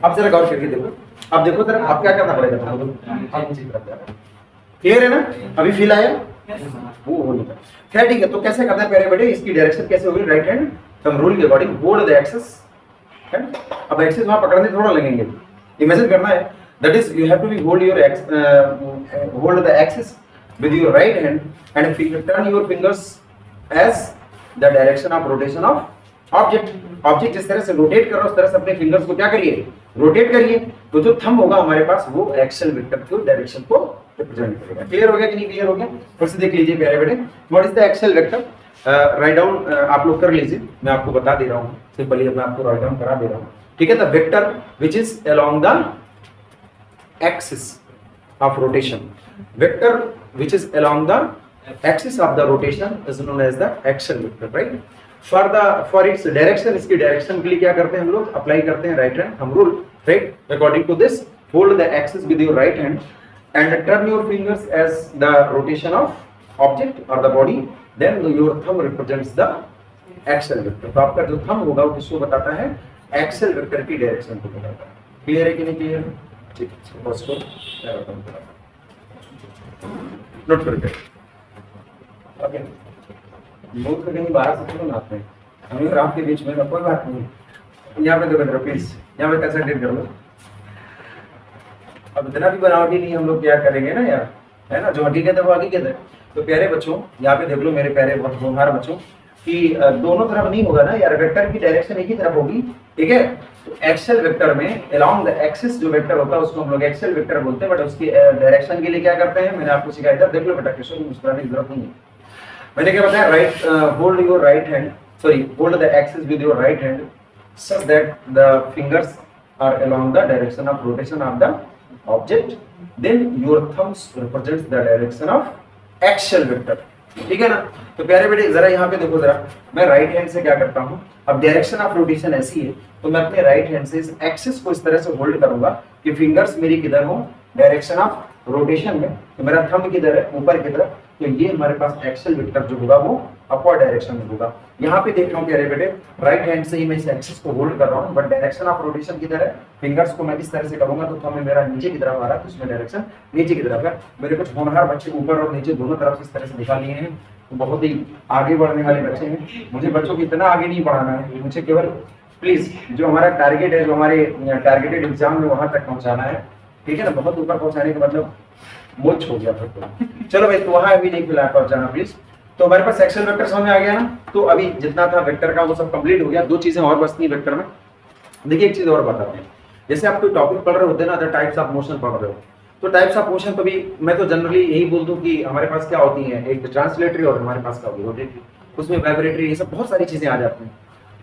अब जरा गौर करके देखो, अब देखो जरा, आप क्या करना पड़ेगा? क्लियर है ना? अभी फील आया? वो हो नहीं। खैर ठीक है, तो कैसे करते हैं प्यारे बेटे, इसकी डायरेक्शन कैसे होगी? राइट हैंड हम रूल के अकॉर्डिंग होल्ड द एक्सेस। अब एक्सेस वहां पकड़ने थोड़ा लगेंगे, इमेजिन करना है। That is you have to be hold your hold the axis with your right hand and turn your fingers as the direction of rotation of object जिस तरह से रोटेट कर रहा है उस तरह से अपने फिंगर्स को क्या करिए? रोटेट करिए। तो जो थंब होगा हमारे पास वो एक्सेल वेक्टर की डायरेक्शन को रिप्रेजेंट करेगा। क्लियर हो गया कि नहीं क्लियर हो गया? फिर से देख लीजिए प्यारे बेटे, what is the axial vector? Write down आप लोग कर लीजिए, मैं आपको बता दे रहा हूँ सिंपली, मैं आपको राइट डाउन करा दे रहा हूँ। ठीक है, the vector which is along the axis of rotation, vector which is along the axis of the rotation is known as the axial vector, right? For its direction, इसकी direction के लिए क्या करते हैं हम लोग? अप्लाई करते हैं right hand thumb rule, right? According to this, hold the axis with your right hand and turn your fingers as the rotation of object or the body, then your thumb represents the axial vector. तो आपका जो thumb होगा वो किसको बताता है? axial vector की direction को बताता है। क्लियर है कि नहीं क्लियर? ठीक है, बस को नोट करके ओके। मूड का कहीं बाहर से क्यों आते हैं? हम लोग आपके बीच में कोई बात नहीं। यहाँ पे देखो प्लीज, यहाँ पे कंसंट्रेट कर लो। अब इतना भी बनावटी नहीं हम लोग क्या करेंगे ना यार, है ना? जो हकीकत है वो हकीकत है। तो प्यारे बच्चों यहाँ पे देख लो मेरे प्यारे बहुत होनहार बच्चों कि दोनों तरफ नहीं होगा ना यार, वेक्टर की डायरेक्शन एक ही तरफ होगी। ठीक है, तो एक्सेल वेक्टर में अलोंग द एक्सिस जो वेक्टर होता है उसको हम लोग एक्सेल वेक्टर बोलते हैं, बट उसकी डायरेक्शन के लिए क्या करते हैं मैंने आपको सिखाया था। देख लो बेटा, किसी को मुस्कुराने की जरूरत नहीं है। मैंने क्या बताया? Right hold your right hand, sorry hold the axis with your right hand such that the fingers are along the direction of rotation of the object, then your thumbs represents the direction of axial vector। ठीक है ना? तो प्यारे बेटे जरा यहाँ पे देखो, जरा मैं राइट हैंड से क्या करता हूँ, अब डायरेक्शन ऑफ रोटेशन ऐसी है तो मैं अपने राइट हैंड से इस एक्सिस को इस तरह से होल्ड करूंगा कि फिंगर्स मेरी किधर हो? डायरेक्शन ऑफ रोटेशन में। तो मेरा थंब किधर है? ऊपर की तरफ। तो ये हमारे पास एक्सेल वेक्टर जो होगा वो अपवर्ड डायरेक्शन में होगा। यहाँ पे देख रहा हूँ प्यारे बेटे, राइट हैंड से ही मैं इस एक्सिस को होल्ड कर रहा हूँ, बट डायरेक्शन ऑफ रोटेशन किधर है? फिंगर्स को मैं इस तरह से करूंगा तो थंब मेरा नीचे की तरफ आ रहा है, तो उसमें डायरेक्शन नीचे की तरफ है। मेरे कुछ होनहार बच्चे ऊपर और नीचे दोनों तरफ इस तरह से दिखा लिए हैं, तो बहुत ही आगे बढ़ने वाले बच्चे हैं। मुझे बच्चों को इतना आगे नहीं बढ़ाना है, मुझे केवल प्लीज जो हमारा टारगेट है, जो हमारे टारगेटेड एग्जाम में वहां तक पहुंचाना है। ठीक है ना? बहुत ऊपर पहुंचाने का मतलब मोच हो गया फिर तो। चलो भाई, तो वहां अभी नहीं फिलहाल पहुंचाना प्लीज। तो हमारे पास एक्सेल वेक्टर समझ में आ गया ना? तो अभी जितना था वेक्टर का वो सब कंप्लीट हो गया। दो चीजें और बचती हैं वेक्टर में। देखिए एक चीज और बताते हैं, जैसे आप कोई टॉपिक पढ़ रहे होते हैं ना, द टाइप्स ऑफ मोशन पढ़ रहे हो, तो टाइप्स ऑफ मोशन तो भी मैं तो जनरली यही बोल दूं कि हमारे पास क्या होती है, एक ट्रांसलेटरी और हमारे पास क्या होगी रोटेटरी, उसमें वाइब्रेटरी, ये सब बहुत सारी चीजें आ जाती हैं।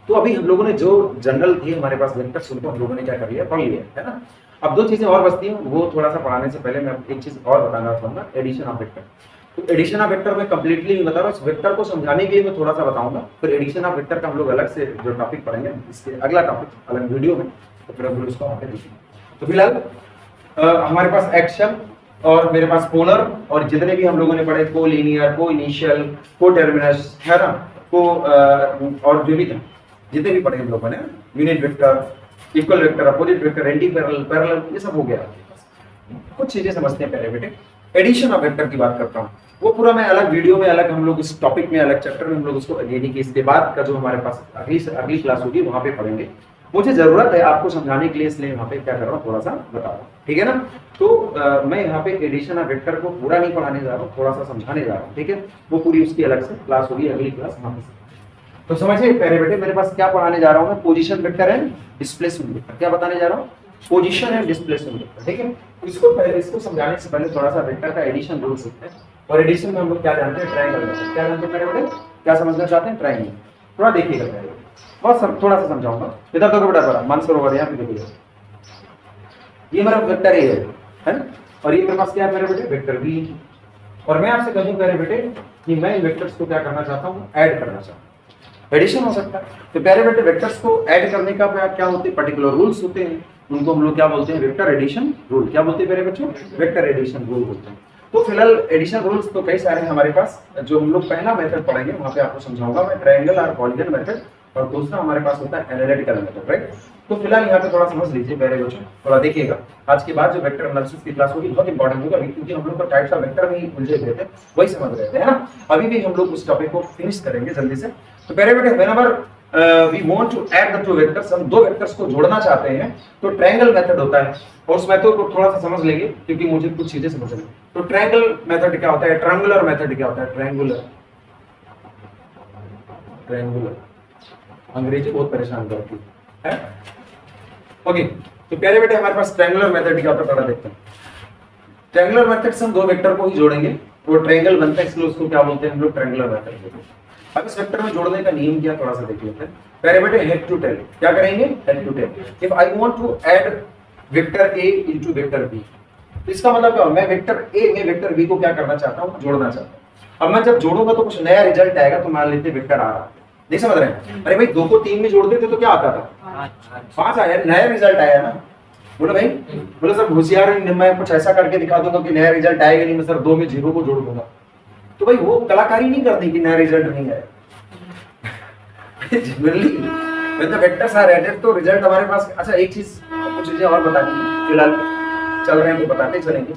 तो अभी हम लोगों ने जो जनरल थी हमारे पास वेक्टर्स, उनको हम लोगों ने क्या कर लिया? पढ़ लिया है ना? अब दो चीजें और बचती हैं, वो थोड़ा सा पढ़ाने से पहले मैं एक चीज और बताना चाहूंगा, एडिशन ऑफ वेक्टर। तो एडिशन ऑफ वेक्टर में कंप्लीटली नहीं बता रहा हूँ, वेक्टर को समझाने के लिए मैं थोड़ा सा बताऊंगा, फिर एडिशन ऑफ वेक्टर का हम लोग अलग से जो टॉपिक पढ़ेंगे, इसके अगला टॉपिक अलग वीडियो में, तो फिर हम लोग इसको आगे देखेंगे। तो फिलहाल हमारे पास एक्शन और मेरे पास पोलर, और जितने भी हम लोगों ने पढ़े को लीनियर, को इनिशियल, को टर्मिनस, है ना, को और जो भी था जितने भी पढ़े हम लोगों ने, unit vector, equal vector, opposite vector, anti parallel, parallel, ये सब हो गया। कुछ चीजें समझते हैं पहले बेटे। एडिशन ऑफ वेक्टर की बात करता हूँ, वो पूरा मैं अलग वीडियो में, अलग हम लोग इस टॉपिक में, अलग चैप्टर में हम लोग उसको यानी कि इसके बाद का जो हमारे पास अगली क्लास होगी वहां पे पढ़ेंगे। मुझे जरूरत है आपको समझाने के लिए, इसलिए वहां पे क्या कर रहा हूँ, थोड़ा सा बता रहा हूँ। ठीक है ना? तो मैं यहाँ पे एडिशन ऑफ वेक्टर को पूरा नहीं पढ़ाने जा रहा हूँ, थोड़ा सा समझाने जा रहा हूँ। ठीक है? वो पूरी उसकी अलग से क्लास होगी, अगली क्लास वहां पे। तो समझिए प्यारे बेटे, मेरे पास क्या पढ़ाने जा रहा हूँ मैं? Position vector and displacement vector. क्या बताने जा रहा हूँ? Position and displacement vector. ठीक है? इसको समझाने से पहले थोड़ा सा वेक्टर का एडिशन रूल सीखते हैं। और एडिशन में हम लोग क्या जानते हैं? ट्रायंगल। क्या जानते हैं प्यारे बेटे? क्या समझना चाहते हैं? ट्रायंगल। थोड़ा देखिएगा प्यारे बेटे, बहुत थोड़ा सा समझाऊंगा। इधर तो बेटा बड़ा मानसरोवर यहाँ पे देखिएगा, ये मेरा वेक्टर ए है ना, और ये मेरे पास क्या है मेरे बेटे? Vector B. और मैं आपसे कहूँ प्यारे बेटे कि मैं इन वेक्टर्स को क्या करना चाहता हूँ? ऐड करना चाहता हूँ। एडिशन हो सकता है। तो प्यारे बेटे वेक्टर्स को ऐड करने का क्या होते हैं, पर्टिकुलर रूल्स होते हैं, उनको हम लोग क्या बोलते हैं, वेक्टर एडिशन रूल। क्या बोलते हैं प्यारे बच्चों, वेक्टर एडिशन रूल बोलते हैं। तो फिलहाल एडिशन रूल्स तो कई सारे हैं हमारे पास। जो हम लोग पहला मेथड पढ़ेंगे वहां पे आपको समझाऊंगा मैं, ट्रायंगल और पॉलीगन मेथड, और दूसरा हमारे पास होता है एनालिटिकल मेथड, राइट। तो फिलहाल यहाँ पे थोड़ा समझ लीजिए प्यारे बच्चों, थोड़ा देखिएगा। आज के बाद जो वेक्टर एनालिसिस की क्लास होगी बहुत इंपॉर्टेंट होगा, क्योंकि हम लोग को टाइप्स ऑफ वेक्टर में ही उलझे हुए थे, वही समझ रहे थे, है ना। अभी भी हम लोग उस टॉपिक को फिनिश करेंगे जल्दी से। तो प्यारे बेटे whenever we want to add the two vectors, हम दो वेक्टर्स को जोड़ना चाहते हैं तो ट्रायंगल मेथड होता है, और उस मेथड को थोड़ा सा समझ लेंगे क्योंकि मुझे कुछ चीजें समझनी। तो ट्रायंगल मेथड क्या होता है, ट्रायंगुलर मेथड क्या होता है, ट्रायंगुलर अंग्रेजी बहुत परेशान करती है। ओके, तो प्यारे बेटे हमारे पास ट्रायंगुलर मेथड क्या होता है थोड़ा देखते हैं। ट्रायंगुलर मेथड से हम दो वेक्टर को ही जोड़ेंगे, वो ट्रायंगल बनता है, इसलिए उसको क्या बोलते हैं हम लोग, ट्रायंगुलर मेथड बोलते हैं। अब इस वेक्टर में जोड़ने का नियम क्या थोड़ा सा देख लेते हैं। प्यारे बेटे हेड टू टेल क्या करेंगे, head to tail. If I want to add vector A into vector B, इसका मतलब क्या, मैं वेक्टर ए में वेक्टर बी को क्या करना चाहता हूं, जोड़ना चाहता हूं। अब मैं जब जोड़ूंगा तो कुछ नया रिजल्ट आएगा, तो मान लेते वेक्टर आ रहा है, नहीं समझ रहे हैं। अरे भाई 2 को 3 में जोड़ देते तो क्या आता था, 5 आया, नया रिजल्ट आया ना। बोलो भाई, बोलो सर होशियार मैं कुछ ऐसा करके दिखा दूंगा कि नया रिजल्ट आएगा नहीं, मैं सर 2 में 0 को जोड़ दूंगा, तो भाई वो कलाकारी नहीं करनी कि नया रिजल्ट नहीं आया। Generally when the vectors are added तो रिजल्ट हमारे पास। अच्छा एक चीज, कुछ चीजें और बता दी, फिलहाल चल रहे हैं तो बताते चलेंगे।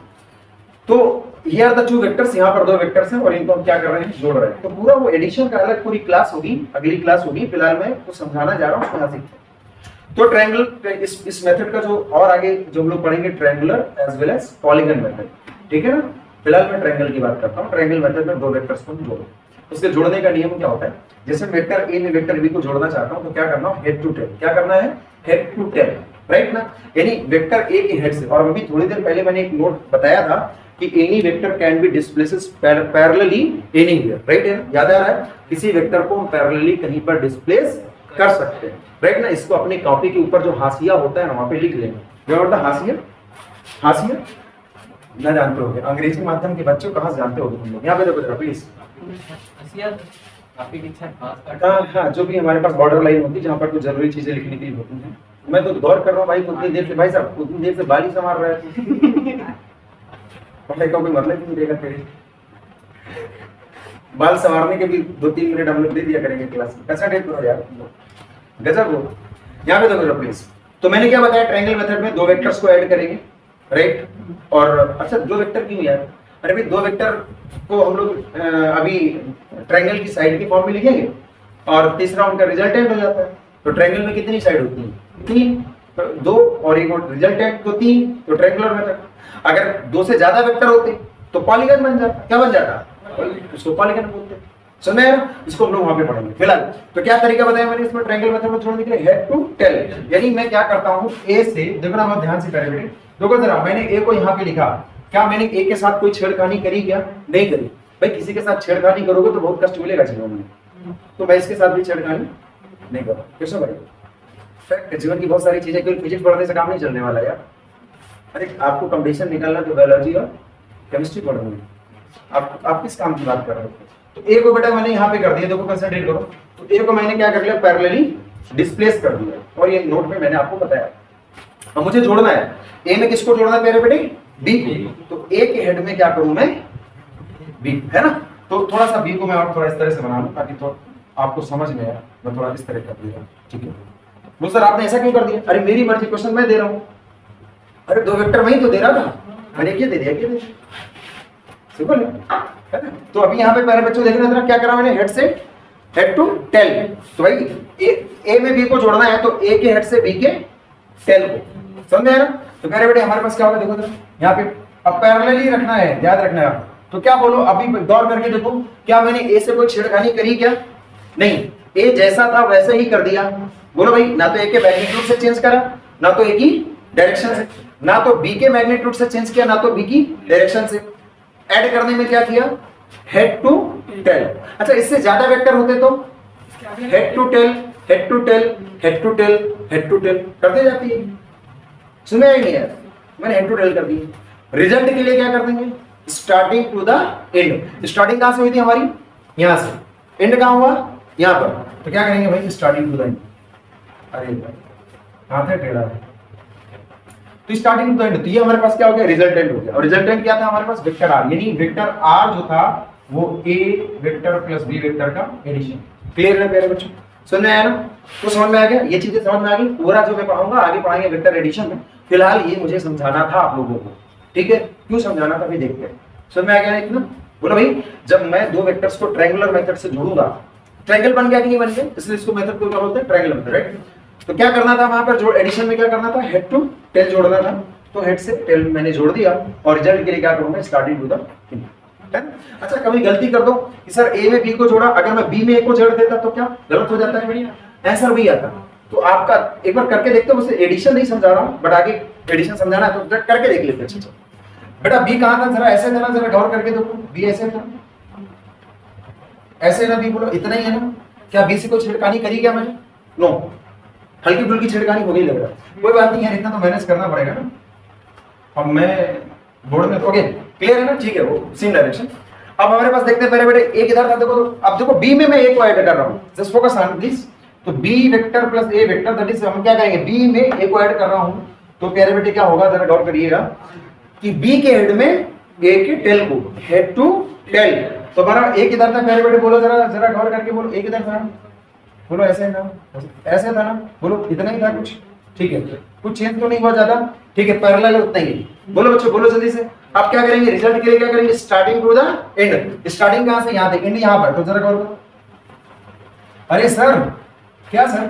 तो हियर द टू वेक्टर्स, यहाँ पर दो वेक्टर्स हैं और इनको हम क्या कर रहे हैं, जोड़ रहे हैं। तो पूरा वो एडिशन का अलग पूरी क्लास होगी, अगली क्लास होगी। फिलहाल मैं कुछ समझाना जा रहा हूँ, उसको सीखते हैं। तो ट्रायंगल इस मेथड का जो और आगे जो हम लोग पढ़ेंगे, triangular as well as polygon method, ठीक है ना। फिलहाल मैं ट्रायंगल की बात करता हूँ। ट्रायंगल मेथड में दो वेक्टर्स को जोड़ो, उसके जोड़ने का नियम क्या होता है, जैसे वेक्टर ए में वेक्टर बी को जोड़ना चाहता हूँ तो क्या करना है, हेड टू टेल। क्या करना है, हेड टू टेल, राइट ना। यानी वेक्टर ए के हेड से, और अभी थोड़ी देर पहले मैंने एक नोट बताया था कि any vector can be displaces parallelly anywhere, right है, याद आ रहा है। किसी वेक्टर को हम पैरेलली कहीं पर डिस्प्लेस कर सकते हैं, राइट ना। इसको अपनी कॉपी के ऊपर जो हाशिया होता है ना वहां पे लिख लेंगे, क्या होता है हाशिया, हाशिया ना जानते होंगे, अंग्रेजी माध्यम के बच्चों कहाँ से जानते होंगे तुम लोग, यहाँ पे देखो जरा प्लीज। हाँ, जो भी हमारे पास बॉर्डर लाइन होती है जहाँ पर कुछ जरूरी चीजें लिखने के लिए होती हैं। मैं तो गौर कर रहा हूँ भाई, उतनी देर से, भाई साहब उतनी देर से बाल ही संवार रहे थे, पढ़ाई का कोई मतलब नहीं देगा तेरे। बाल संवारने के भी 2-3 मिनट हम लोग दे दिया करेंगे क्लास में, कैसा डेट करो यार, गजब हो। यहाँ पे देखो प्लीज। तो मैंने क्या बताया, ट्रायंगल मेथड में दो वेक्टर्स को ऐड करेंगे, राइट। और अच्छा दो वेक्टर क्यों यार, अरे भाई दो वेक्टर को हम लोग अभी ट्रायंगल की साइड की फॉर्म में लिखेंगे और तीसरा उनका रिजल्टेंट हो जाता है। तो ट्रायंगल में कितनी साइड होती है, 3, तो 2 और एक रिजल्टेंट तो 3, तो ट्रायंगुलर मेथड। अगर 2 से ज्यादा वेक्टर होते तो पॉलीगन बन जाता, क्या बन जाता, उसको पॉलीगन बोलते। समझ में आया ना, इसको हम लोग वहां पे पढ़ेंगे। फिलहाल तो क्या तरीका बताया मैंने इसमें ट्रायंगल मेथड में जोड़ने के लिए, हेड टू टेल। यानी मैं क्या करता हूं, ए से, देखो ना बहुत ध्यान से करें बेटे, देखो जरा मैंने ए को यहाँ पे लिखा, क्या मैंने ए के साथ कोई छेड़खानी करी क्या, नहीं करी। भाई किसी के साथ छेड़खानी करोगे तो बहुत कष्ट मिलेगा जीवन में, तो मैं इसके साथ भी छेड़खानी नहीं करूँ। क्यों भाई, फैक्ट जीवन की बहुत सारी चीजें, क्योंकि फिजिक्स पढ़ने से काम नहीं चलने वाला यार। अरे आपको कंपटीशन निकालना तो बायोलॉजी और केमिस्ट्री पढ़नी है, आप किस काम की बात कर रहे हो। तो ए को बेटा मैंने यहाँ पे कर दिया, देखो कंसिडर करो। तो ए को मैंने क्या कर लिया, पैरेलली डिस्प्लेस कर दिया, और ये नोट में मैंने आपको बताया। अब मुझे जोड़ना है, ए में किसको जोड़ना है मेरे बेटे, बी को। तो ए के हेड में क्या करूं मैं, बी, है ना। तो थोड़ा सा बी को मैं और थोड़ा इस तरह से बना लूं ताकि तो आपको समझ में आए, मैं थोड़ा इस तरह कर दिया, ठीक है। वो सर आपने ऐसा क्यों कर दिया, अरे मेरी मर्जी, क्वेश्चन मैं दे रहा हूँ। अरे दो वेक्टर वही तो दे रहा था, मैंने क्या दे दिया, क्या दे दिया, सिंपल है ना। तो अभी यहाँ पे पहले बच्चों देखना जरा क्या करा मैंने, हेड से हेड टू टेल। तो भाई ए में बी को जोड़ना है तो ए के हेड से बी के टेल को, समझ आया ना। तो मेरे बेटे हमारे पास क्या होगा, देखो जरा यहाँ पे अब पैरेलली रखना है, याद रखना है। तो क्या बोलो, अभी गौर करके देखो, क्या मैंने ए से कोई छेड़खानी करी क्या, नहीं, ए जैसा था वैसे ही कर दिया। बोलो भाई, ना तो ए के मैग्नीट्यूड से चेंज करा, ना तो ए की डायरेक्शन से, ना तो बी के मैग्नीट्यूड से चेंज किया, ना तो बी की डायरेक्शन से। ऐड करने में क्या किया, हेड टू टेल। अच्छा इससे ज्यादा वेक्टर होते तो head to tail, head to tail, head to tail, head to tail करते जाती है। सुना ही नहीं यार, मैंने हेड टू टेल कर दी। रिजल्ट के लिए क्या कर देंगे, starting to the end. Starting कहां से हुई थी हमारी, यहां से, एंड कहां हुआ, यहाँ पर, तो क्या करेंगे भाई, स्टार्टिंग टू द एंड। अरे भाई हाथ है टेढ़ा है, तो स्टार्टिंग टू द एंड, तो ये हमारे पास क्या हो गया, रिजल्टेंट हो गया। और रिजल्टेंट क्या था हमारे पास, वेक्टर आर, यानी वेक्टर आर जो था वो ए वेक्टर प्लस बी वेक्टर का एडिशन। क्लियर है प्यारे बच्चों, समझ में आया ना? तो समझ में आ गया, ये चीजें समझ में आ गई। पूरा जो मैं पढ़ाऊंगा आगे पढ़ाएंगे वेक्टर एडिशन में, फिलहाल ये मुझे समझाना था आप लोगों को, ठीक है? क्यों समझाना था भी देखते हैं। समझ में आ गया इतना? बोलो भाई, जब मैं दो वेक्टर्स को ट्रायंगुलर मेथड से जोड़ूंगा, ट्रायंगल बन गया कि नहीं बन गया, इसलिए इसको मेथड को क्या बोलते हैं, ट्रायंगल मेथड, राइट? तो क्या करना था वहां पर, जो एडिशन में क्या करना था, हेड टू टेल जोड़ना था। तो हेड से टेल मैंने जोड़ दिया, और रिजल्ट के लिए क्या करूंगा, स्टार्टिंग टू द एंड। अच्छा, कभी गलती कर दो कि सर ए में बी को जोड़ा, अगर मैं बी में ए को जोड़ देता तो क्या गलत हो जाता है, आंसर वही आता। तो आपका एक बार करके देखते हो, मुझे एडिशन नहीं समझा रहा हूं, बट आगे एडिशन समझाना है तो करके देख लेते हैं। बेटा बी कहां था, जरा ऐसे था ना, जरा गौर करके देखो, बी ऐसे था, ऐसे ना बी, बोलो इतना ही है ना? क्या बी से कोई छेड़खानी करी क्या मैंने? नो, हल्की फुल्की छेड़खानी हो गई लग रहा है। कोई बात नहीं यार, इतना तो मैनेज करना पड़ेगा ना। अब मैं बोर्ड में, ओके क्लियर है ना? ठीक है, वो सेम डायरेक्शन। अब हमारे पास देखते हैं पहले बेटे, एक इधर था, देखो तो अब देखो बी में मैं ए को ऐड कर रहा हूं, जस्ट फोकस ऑन दिस। तो B vector plus A vector, that is हम क्या करेंगे, बी में ए को ऐड कर रहा हूं। तो प्यारे बेटे क्या होगा, जरा गौर करिएगा कि बी के हेड में ए के टेल को, हेड टू टेल। तो हमारा एक इधर था प्यारे बेटे, बोलो जरा जरा गौर करके बोलो, एक इधर था, बोलो ऐसे ना, ऐसे था ना, बोलो इतना ही था कुछ, ठीक है? कुछ चेंज तो नहीं हुआ ज्यादा, ठीक है? पैरेलल उतना ही। बोलो बच्चों, बोलो जल्दी से। आप क्या करेंगे, रिजल्ट के लिए क्या करेंगे, starting to the end. Starting कहां से, यहां से, एंड यहां पर। तो जरा गौर करो। अरे सर, क्या सर?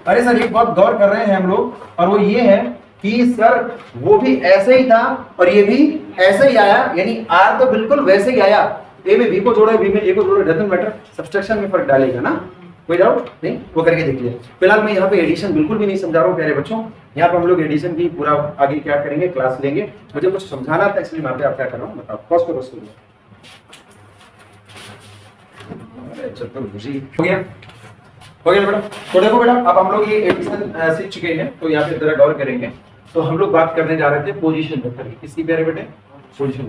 अरे सर एक बात गौर कर रहे हैं हम लोग, और वो ये है कि सर वो भी ऐसे ही था और ये भी ऐसे ही आया, यानी आर तो बिल्कुल वैसे ही आया। ए में बी को जोड़ा, बी में ए को जोड़ा, डजंट मैटर, सब्सट्रैक्शन में फर्क डालेगा ना, कोई डाउट नहीं? वो करके देख लिया। फिलहाल मैं यहाँ पे एडिशन बिल्कुल भी नहीं समझा रहा हूँ प्यारे बच्चों, यहाँ पे हम लोग एडिशन की पूरा आगे क्या करेंगे, क्लास लेंगे। मुझे कुछ समझाना था इसलिए वहाँ पे आप क्या कर रहा हूँ, बताओ। पॉज करो उसको। हो गया, हो गया बेटा? तो देखो बेटा, अब हम लोग ये एडिशन सीख चुके हैं, तो यहाँ पे जरा गौर करेंगे। तो हम लोग बात करने जा रहे थे पोजीशन वेक्टर की। किसकी प्यारे बेटे? पोजीशन।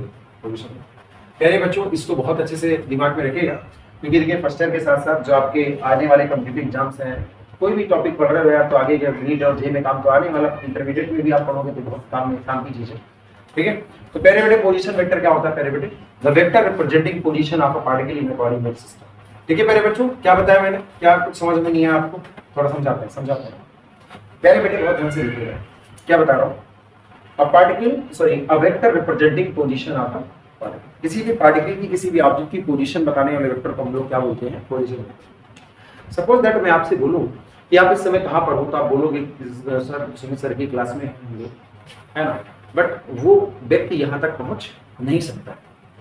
प्यारे बच्चों, इसको बहुत अच्छे से दिमाग में रखिएगा, क्योंकि देखिए फर्स्ट ईयर के साथ साथ जो आपके आने वाले कॉम्पिटिटिव एग्जाम्स हैं, कोई भी टॉपिक पढ़ रहे हो यार, तो आगे जब नीट और जे में काम तो आने वाला, इंटरमीडिएट में भी आप पढ़ोगे तो बहुत काम की चीज है, ठीक है? तो प्यारे बेटे, पोजीशन वेक्टर क्या होता है प्यारे बेटे? The vector representing position of a particle in a coordinate system. ठीक है प्यारे बच्चों, क्या बताया मैंने? क्या कुछ समझ में नहीं है आपको? थोड़ा समझाते हैं। प्यारे बेटे बहुत ध्यान से देखिएगा, क्या बता रहा हूँ। A vector representing position of a particle, किसी भी पार्टिकल की, किसी भी ऑब्जेक्ट की पोजीशन बताने वाले वेक्टर को हम लोग क्या बोलते हैं? पोजीशन। सपोज दैट मैं आपसे बोलूं कि आप इस समय कहाँ पर हो, तो आप बोलोगे सर सुमित सर की क्लास में है ना, बट वो व्यक्ति यहाँ तक पहुंच नहीं सकता।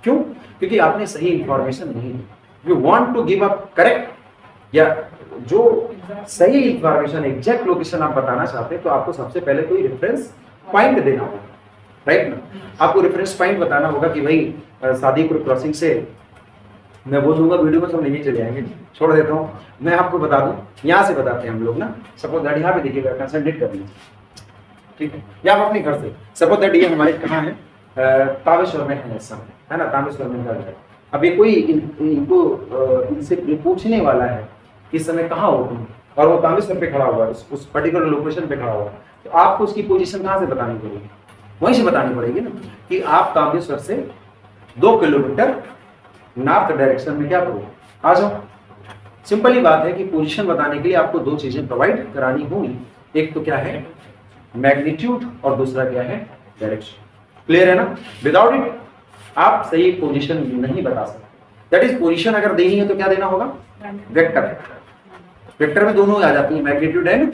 क्यों? क्योंकि आपने सही इंफॉर्मेशन नहीं दी। You want to give up correct, या जो सही इंफॉर्मेशन, एग्जैक्ट लोकेशन आप बताना चाहते हैं, तो आपको सबसे पहले कोई रेफरेंस पॉइंट देना होगा, राइट ना? आपको रेफरेंस पॉइंट बताना होगा कि भाई सादीपुर क्रॉसिंग से, मैं बोल दूंगा वीडियो में, सब नहीं चले आएंगे, छोड़ देता हूँ। मैं आपको बता दूं, यहाँ से बताते हैं हम लोग ना। सपोज दैट यहाँ पे देखिएगा, कंसंट्रेट कर लीजिए, ठीक है? या आप अपने घर से, सपोज दैट ये हमारे कहाँ है, तामेश्वर में है इस समय, है ना? तामेश्वर में घर है। अभी कोई इनसे पूछने वाला है कि इस समय कहाँ हो तुम, और वो तामेश्वर पे खड़ा हुआ है, उस पर्टिकुलर लोकेशन पे खड़ा हुआ है, तो आपको उसकी पोजीशन कहाँ से बतानी पड़ेगी? वहीं से बतानी पड़ेगी ना, कि आप तामेश्वर से 2 किलोमीटर नॉर्थ डायरेक्शन में क्या करो, आ जाओ। सिंपल ही बात है कि पोजीशन बताने के लिए आपको 2 चीजें प्रोवाइड करानी होगी। एक तो क्या है, मैग्नीट्यूड, और दूसरा क्या है, डायरेक्शन। क्लियर है ना? विदाउट इट आप सही पोजीशन नहीं बता सकते। दैट इज, पोजीशन अगर देनी है तो क्या देना होगा, वेक्टर। वेक्टर में दोनों आ जाती है, मैग्नीट्यूड एंड।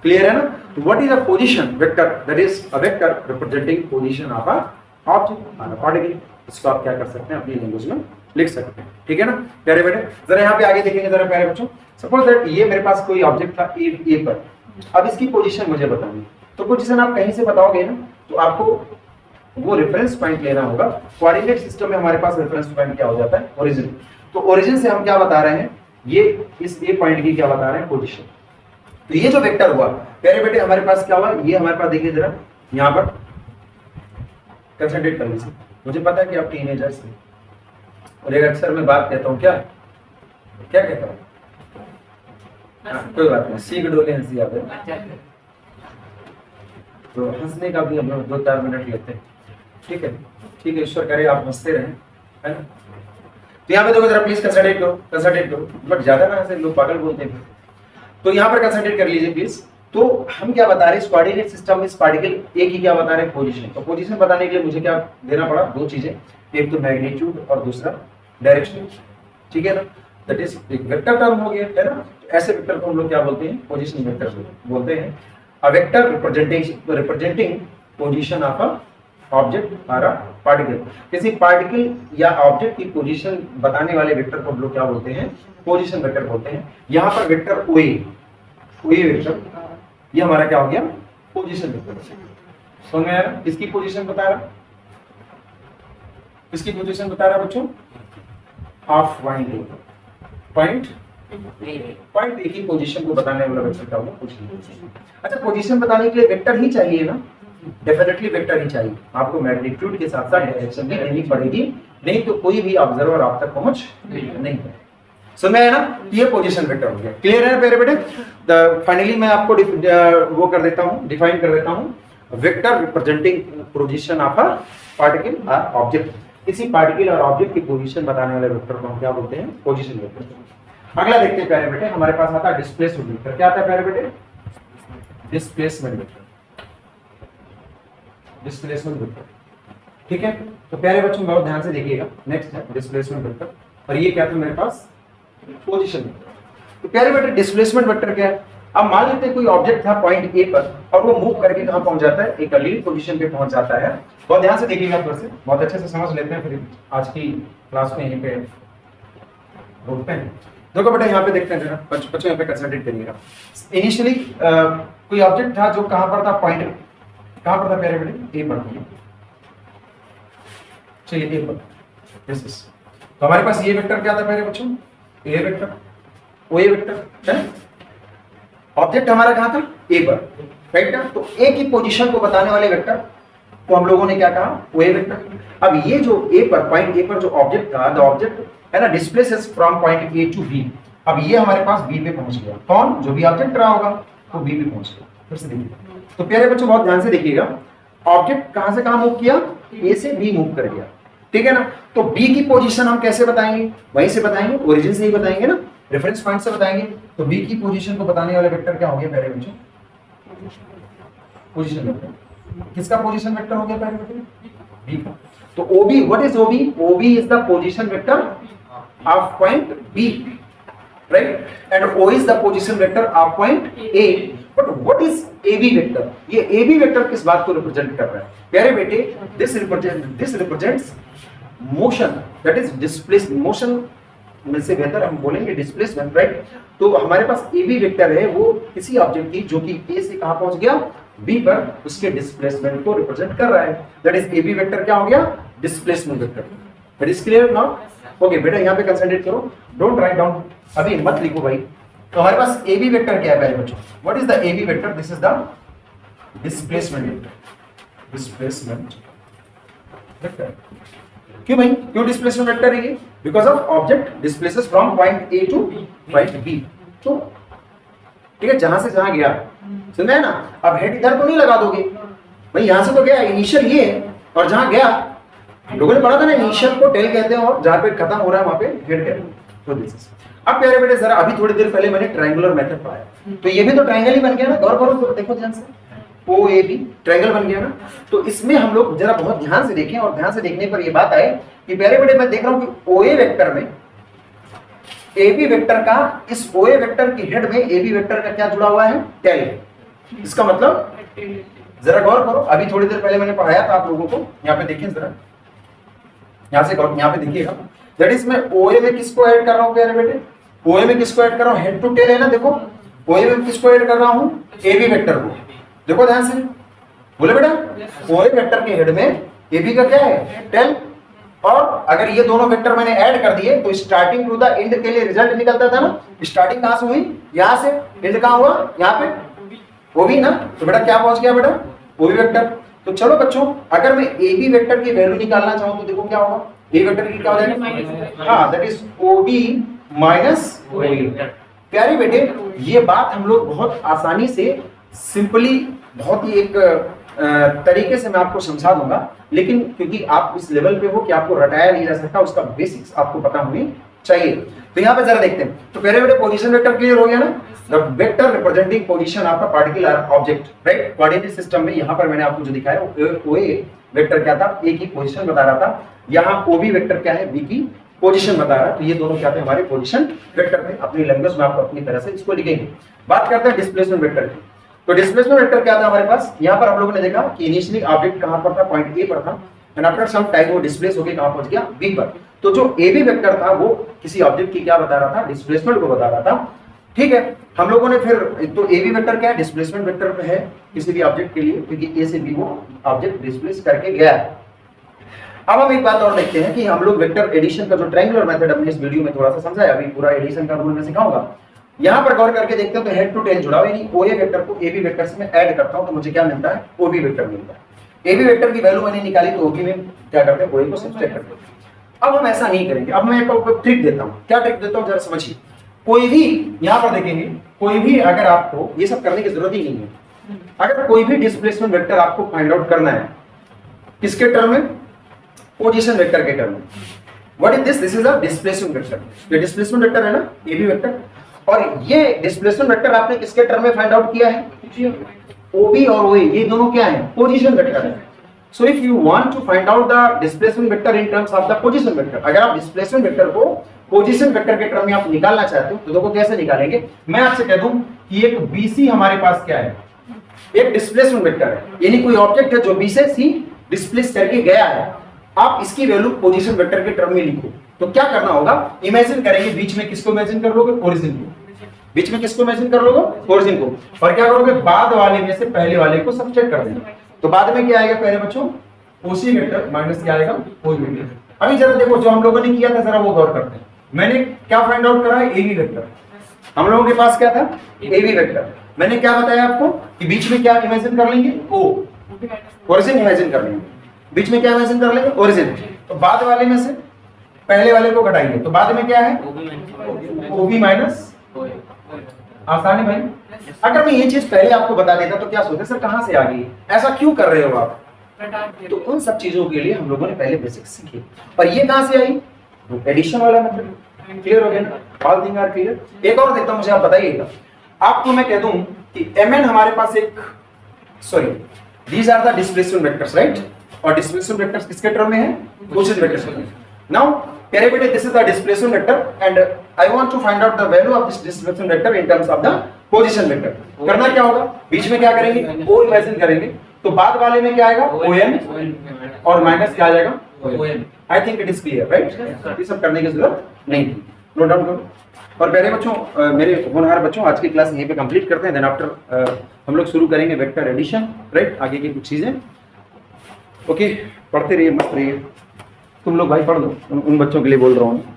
क्लियर है ना? तो what is a position vector? That is a vector representing position of a object on a particle. इसको आप क्या कर सकते हैं, अपनी लैंग्वेज में लिख सकते हैं, ठीक है ना प्यारे बेटे? जरा यहाँ पे आगे देखेंगे जरा प्यारे बच्चों। सपोज दैट ये मेरे पास कोई ऑब्जेक्ट था ए पर, अब इसकी पोजीशन मुझे बतानी है। तो पोजीशन आप कहीं से बताओगे ना, तो आपको वो रेफरेंस पॉइंट लेना होगा। कोऑर्डिनेट सिस्टम में हमारे पास रेफरेंस पॉइंट क्या हो जाता है, ओरिजिन। तो ओरिजिन से हम क्या बता रहे हैं, ये इस ए पॉइंट की क्या बता रहे हैं, पोजीशन। तो ये जो वेक्टर हुआ प्यारे बेटे, हमारे पास क्या हुआ, ये हमारे पास देखिए जरा, यहाँ पर कंसंट्रेट कर लीजिए। मुझे पता है कि आप टीनेजर्स हैं, और एक अक्सर मैं बात कहता हूँ, क्या कहता हूँ, कोई बात नहीं, सी डोले हंसी आते हैं। तो हंसने का भी हम लोग 2-4 मिनट लेते हैं, ठीक है? ठीक है, ईश्वर करे आप हंसते रहें, है ना? तो यहाँ पे देखो जरा प्लीज कंसंट्रेट करो, बट ज्यादा ना हंसे, लोग पागल बोलते हैं। तो यहाँ पर कंसंट्रेट कर लीजिए प्लीज। तो हम क्या बता रहे हैं, कोऑर्डिनेट सिस्टम में पार्टिकल एक ही क्या बता रहे हैं, पोजीशन। तो पोजीशन बताने के लिए मुझे क्या देना पड़ा, 2 चीजें, एक तो मैग्नीट्यूड और दूसरा डायरेक्शन, ठीक है ना? दैट इज एक वेक्टर टर्म हो गया, है ना? ऐसे वेक्टर को हम लोग क्या बोलते हैं, पोजीशन वेक्टर बोलते हैं। A vector representing position of a object और अ पार्टिकल। किसी पार्टिकल या ऑब्जेक्ट की पोजीशन बताने वाले वेक्टर को हम लोग क्या बोलते हैं, पोजीशन वेक्टर बोलते हैं। यहाँ पर वेक्टर OA वेक्टर, ये हमारा क्या हो गया, पोजीशन वेक्टर। समझ में आया? किसकी पोजीशन बता रहा, किसकी पोजीशन बता रहा बच्चों, ऑफ पॉइंट एक ही पोजीशन को बताने वाला वेक्टर क्या होगा, पोजीशन। अच्छा, पोजीशन बताने के लिए वेक्टर ही चाहिए ना, डेफिनेटली वेक्टर ही चाहिए। आपको मैग्नीट्यूड के साथ साथ डायरेक्शन भी देनी पड़ेगी, नहीं तो कोई भी ऑब्जर्वर आप तक पहुंच नहीं पाएगा। समझ में आया ना? ये पोजीशन वेक्टर हो गया। क्लियर है मेरे बेटे? फाइनली मैं आपको वो कर देता हूं, डिफाइन कर देता हूं। Vector representing position of a particle और ऑब्जेक्ट। किसी पार्टिकल और ऑब्जेक्ट की पोजीशन बताने वाले वेक्टर को हम क्या बोलते हैं, पोजीशन वेक्टर। अगला देखते हैं प्यारे बेटे, हमारे पास आता है डिस्प्लेसमेंट वेक्टर। क्या आता है प्यारे बेटे, डिस्प्लेसमेंट वेक्टर। डिस्प्लेसमेंट वेक्टर, ठीक है? तो प्यारे बच्चों बहुत ध्यान से देखिएगा। नेक्स्ट है डिस्प्लेसमेंट वेक्टर, और ये क्या था मेरे पास, पोजीशन वेक्टर। तो प्यारे बेटे डिस्प्लेसमेंट वेक्टर क्या है, अब मान लेते हैं कोई ऑब्जेक्ट था पॉइंट ए पर और वो मूव करके कहां पहुंच जाता है, एक लीड पोजीशन पे पहुंच जाता है। बहुत ध्यान से देखिएगा, फिर से बहुत अच्छे से समझ लेते हैं, फिर आज की क्लास में यहीं पे रोकते हैं। देखो बेटा यहाँ पे देखते हैं जरा, बच्चों यहाँ पे कंसंट्रेट करिएगा। इनिशियली कोई ऑब्जेक्ट था जो कहां पर था, पॉइंट कहां पर था प्यारे बेटे, ए पर था। चलिए ए पर, तो हमारे पास ये वेक्टर क्या था प्यारे बच्चों, ए वेक्टर, ओ ए वेक्टर है। ऑब्जेक्ट हमारा कहां था, ए पर, राइट ना? तो ए की पोजीशन को बताने वाले वेक्टर को हम लोगों ने क्या कहा, ओ ए वेक्टर। अब ये जो ए पर, पॉइंट ए पर जो ऑब्जेक्ट था, द ऑब्जेक्ट है ना, displaces from point A to B. अब ये हमारे पास बी पे पहुंच गया, कौन, जो भी ऑब्जेक्ट रहा होगा तो बी पे पहुंच गया। फिर से देखिए, तो प्यारे बच्चों बहुत ध्यान से देखिएगा, ऑब्जेक्ट कहां से कहां मूव किया, ए से बी मूव कर गया, ठीक है ना? तो बी की पोजीशन हम कैसे बताएंगे, वहीं से बताएंगे, ओरिजिन से ही बताएंगे ना, रेफरेंस पॉइंट से बताएंगे। तो बी की पोजीशन को बताने वाले वेक्टर क्या हो गया प्यारे बच्चों, पोजीशन वेक्टर। किसका पोजीशन वेक्टर हो गया प्यारे बच्चों, बी का। तो OB, what is OB, OB is the position vector of point B, right? And O is the position vector of point A. But what is AB vector, ये AB vector किस बात को रिप्रेजेंट कर रहा है प्यारे बेटे, this represents motion, that is displace motion में से बेहतर हम बोलेंगे डिस्प्लेसमेंट, राइट? तो हमारे पास AB वेक्टर है, वो किसी ऑब्जेक्ट की जो कि A से कहां पहुंच गया, B पर, उसके डिस्प्लेसमेंट को रिप्रेजेंट कर रहा है। दैट इज AB वेक्टर क्या हो गया, displacement vector. That is clear now? Okay बेटा यहाँ पे कंसंट्रेट करो, डोंट राइट डाउन, अभी मत लिखो भाई। तो हमारे पास AB वेक्टर क्या है पहले बच्चों, what is the AB vector, this is the displacement vector, displacement vector. क्यों भाई, क्यों डिस्प्लेसमेंट वेक्टर है ये, because of object displaces from point A two point B। तो ठीक है, जहां से जहां गया, समझ में ना? अब हेड इधर तो नहीं लगा दोगे भाई, यहां से तो गया, इनिशियल ये है, और जहां गया, लोगों ने पढ़ा था ना, इनिशियल को टेल कहते हैं और जहां पे खत्म हो रहा है वहां पे हेड कहते हैं। तो दिस इज, अब प्यारे बेटे जरा अभी थोड़ी देर पहले मैंने ट्रायंगुलर मेथड पढ़ाया, तो ये भी तो ट्रायंगल ही बन गया ना, गौर करो तो देखो ध्यान से, OAB ट्रायंगल बन गया ना। तो इसमें हम लोग जरा बहुत ध्यान से देखें, और ध्यान से देखने पर ये बात आए कि प्यारे बेटे मैं देख रहा हूं कि OA वेक्टर में AB वेक्टर का, इस OA वेक्टर की हेड में AB वेक्टर का क्या जुड़ा हुआ है, टेल। इसका मतलब जरा गौर करो, अभी थोड़ी देर पहले मैंने पढ़ाया था आप लोगों को, यहाँ पे देखिए जरा, यहाँ से यहाँ पे देखिएगा, दैट इज मैं OA में किसको ऐड कर रहा हूँ प्यारे बेटे, OA में किसको ऐड कर रहा हूँ, हेड टू टेल है ना, देखो OA में किसको ऐड कर रहा हूँ, AB वेक्टर को। देखो ध्यान से, बोले बेटा OA वेक्टर के हेड में AB का क्या है, टेल। और अगर ये दोनों वेक्टर मैंने ऐड कर दिए तो स्टार्टिंग टू द एंड के लिए रिजल्ट निकलता था ना, स्टार्टिंग कहां से हुई, यहां से, एंड कहां हुआ, यहां पे OB ना। तो बेटा क्या पहुंच गया बेटा, OB वेक्टर। तो चलो बच्चों, अगर मैं AB वेक्टर की वैल्यू निकालना चाहूं तो देखो क्या होगा, A वेक्टर की क्या हो जाएगा, हां that is OB minus OA। प्यारे बेटे ये बात हम लोग बहुत आसानी से सिंपली बहुत ही एक तरीके से मैं आपको समझा दूंगा, लेकिन क्योंकि आप इस लेवल पे हो कि आपको रटाया नहीं जा सकता, उसका बेसिक्स आपको पता होनी चाहिए। तो यहाँ पे जरा देखते हैं। तो प्यारे बेटे पोजीशन वेक्टर क्लियर हो गया ना। द वेक्टर रिप्रेजेंटिंग पोजीशन आपका particle object, right. Coordinate system में यहाँ पर मैंने आपको जो दिखाया वो ए वेक्टर क्या था, ए की पोजीशन बता रहा था। यहाँ ओबी वेक्टर क्या है, बी की पोजीशन बता रहा है। तो ये दोनों क्या थे, हमारे पोजीशन वेक्टर थे। अपनी लैंग्वेज में आपको अपनी तरह से इसको लिखेंगे। बात करते हैं डिस्प्लेसमेंट वेक्टर की। तो डिस्प्लेसमेंट वेक्टर क्या था हमारे पास, यहाँ पर हम लोगों ने देखा कि इनिशियली ऑब्जेक्ट कहां पर था, पॉइंट ए पर था, एंड आफ्टर सम टाइम वो डिस्प्लेस होकर कहां पहुंच गया, बी पर। तो जो ए बी वेक्टर था वो किसी ऑब्जेक्ट की क्या बता रहा था, डिस्प्लेसमेंट को बता रहा था। ठीक है, हम लोगों ने फिर तो ए बी वेक्टर क्या है, डिस्प्लेसमेंट वेक्टर पे है किसी भी ऑब्जेक्ट के लिए, क्योंकि ए से बी वो ऑब्जेक्ट डिस्प्लेस करके गया है। अब हम एक बात और देखते हैं कि हम लोग वेक्टर एडिशन का जो ट्रायंगुलर मेथड अपने इस वीडियो में थोड़ा सा समझा है, अभी पूरा एडिशन का रूल मैं सिखाऊंगा। यहाँ पर गौर करके देखते हैं तो हेड टू टेल जुड़ा हुआ, यानी ओए वेक्टर को ए बी वेक्टर से मैं ऐड करता हूं तो मुझे क्या मिलता है, ओबी वेक्टर मिलता है। ए बी वेक्टर की वैल्यू मैंने निकाली तो ओबी में क्या करते हैं, ओए को सब्सट्रैक्ट करते हैं। अब हम ऐसा नहीं करेंगे, अब मैं आपको ट्रिक देता हूं। क्या ट्रिक देता हूं जरा समझिए। कोई भी यहाँ पर देखेंगे, कोई भी अगर आपको ये सब करने की जरूरत ही नहीं है, अगर कोई भी डिस्प्लेसमेंट वेक्टर आपको फाइंड आउट करना है, किसके टर्म में, पोजीशन वेक्टर के टर्म में। What is this, this is a displacement vector. ये डिस्प्लेसमेंट वेक्टर है ना, ए बी वेक्टर, और ये डिस्प्लेसमेंट वेक्टर आपने किसके टर्म में फाइंड आउट किया है, ओबी और ओए, ये दोनों क्या है, पोजीशन वेक्टर है। So if you want to find out the displacement vector in terms of the position vector, अगर आप डिस्प्लेसमेंट वेक्टर को पोजीशन वेक्टर के टर्म में आप निकालना चाहते हो तो देखो कैसे निकालेंगे। मैं आपसे कह दूं कि एक बीसी हमारे पास क्या है, एक डिस्प्लेसमेंट वेक्टर है, यानी कोई ऑब्जेक्ट है जो बी से सी डिस्प्लेस करके गया है। आप इसकी वैल्यू पोजीशन वेक्टर के टर्म में लिखो। तो क्या करना होगा, इमेजिन करेंगे बीच में किसको इमेजिन कर लोगे, ओरिजिन को। बीच में किसको इमेजिन कर लोगे, ओरिजिन को। और क्या करोगे, बाद वाले में से पहले वाले को सब्ट्रैक्ट कर देंगे। तो बाद में क्या आएगा प्यारे बच्चों, ओसी वेक्टर माइनस क्या आएगा, ओई वेक्टर। अभी जरा देखो जो हम लोगों ने किया था, जरा वो गौर करते हैं। मैंने क्या फाइंड आउट करा है, ए बी वेक्टर। हम लोगों के पास क्या था, ए बी वेक्टर। मैंने क्या बताया आपको कि बीच में क्या इमेजिन कर लेंगे, ओ, ओरिजिन इमेजिन कर लेंगे। बीच में क्या इमेजिन कर लेंगे, ओरिजिन। तो बाद वाले में से पहले वाले को घटाएंगे तो बाद में क्या है, ओबी माइनस, आसान है भाई। अगर मैं ये चीज पहले आपको बता देता तो क्या सोचते सर कहां से आ गई, ऐसा क्यों कर रहे हो आप। तो उन सब चीजों के लिए हम लोगों ने पहले बेसिक्स सीखे। और ये कहां से आई, एडिशन वाला मेथड। क्लियर हो गया ना, ऑल थिंग आर क्लियर। एक और देखता हूं, मुझे आप बताइएगा। आपको मैं कह दूं कि mn हमारे पास एक, sorry, these are the displacement vectors, right. और डिस्प्लेसमेंट वेक्टर्स किसके टर्म में है, पोजीशन वेक्टर्स में। नाउ प्यारे बेटे this is the displacement vector and I want to find out the value of this displacement vector in terms of the position vector. करना क्या होगा, बीच में क्या करेंगे, ओ इमेजिन करेंगे। तो बाद वाले में क्या आएगा, ओएन, और माइनस क्या आ जाएगा, on. I think it is clear, right. ये सब करने की जरूरत नहीं थी, नोट डाउन करो। और प्यारे बच्चों, मेरे होनहार बच्चों, आज की क्लास यहीं पे कंप्लीट करते हैं। देन आफ्टर हम लोग शुरू करेंगे वेक्टर एडिशन, राइट, आगे की कुछ चीजें। ओके, पढ़ते रहिए, मत रहिए। तुम लोग भाई पढ़ दो, उन बच्चों के लिए बोल रहा हूँ।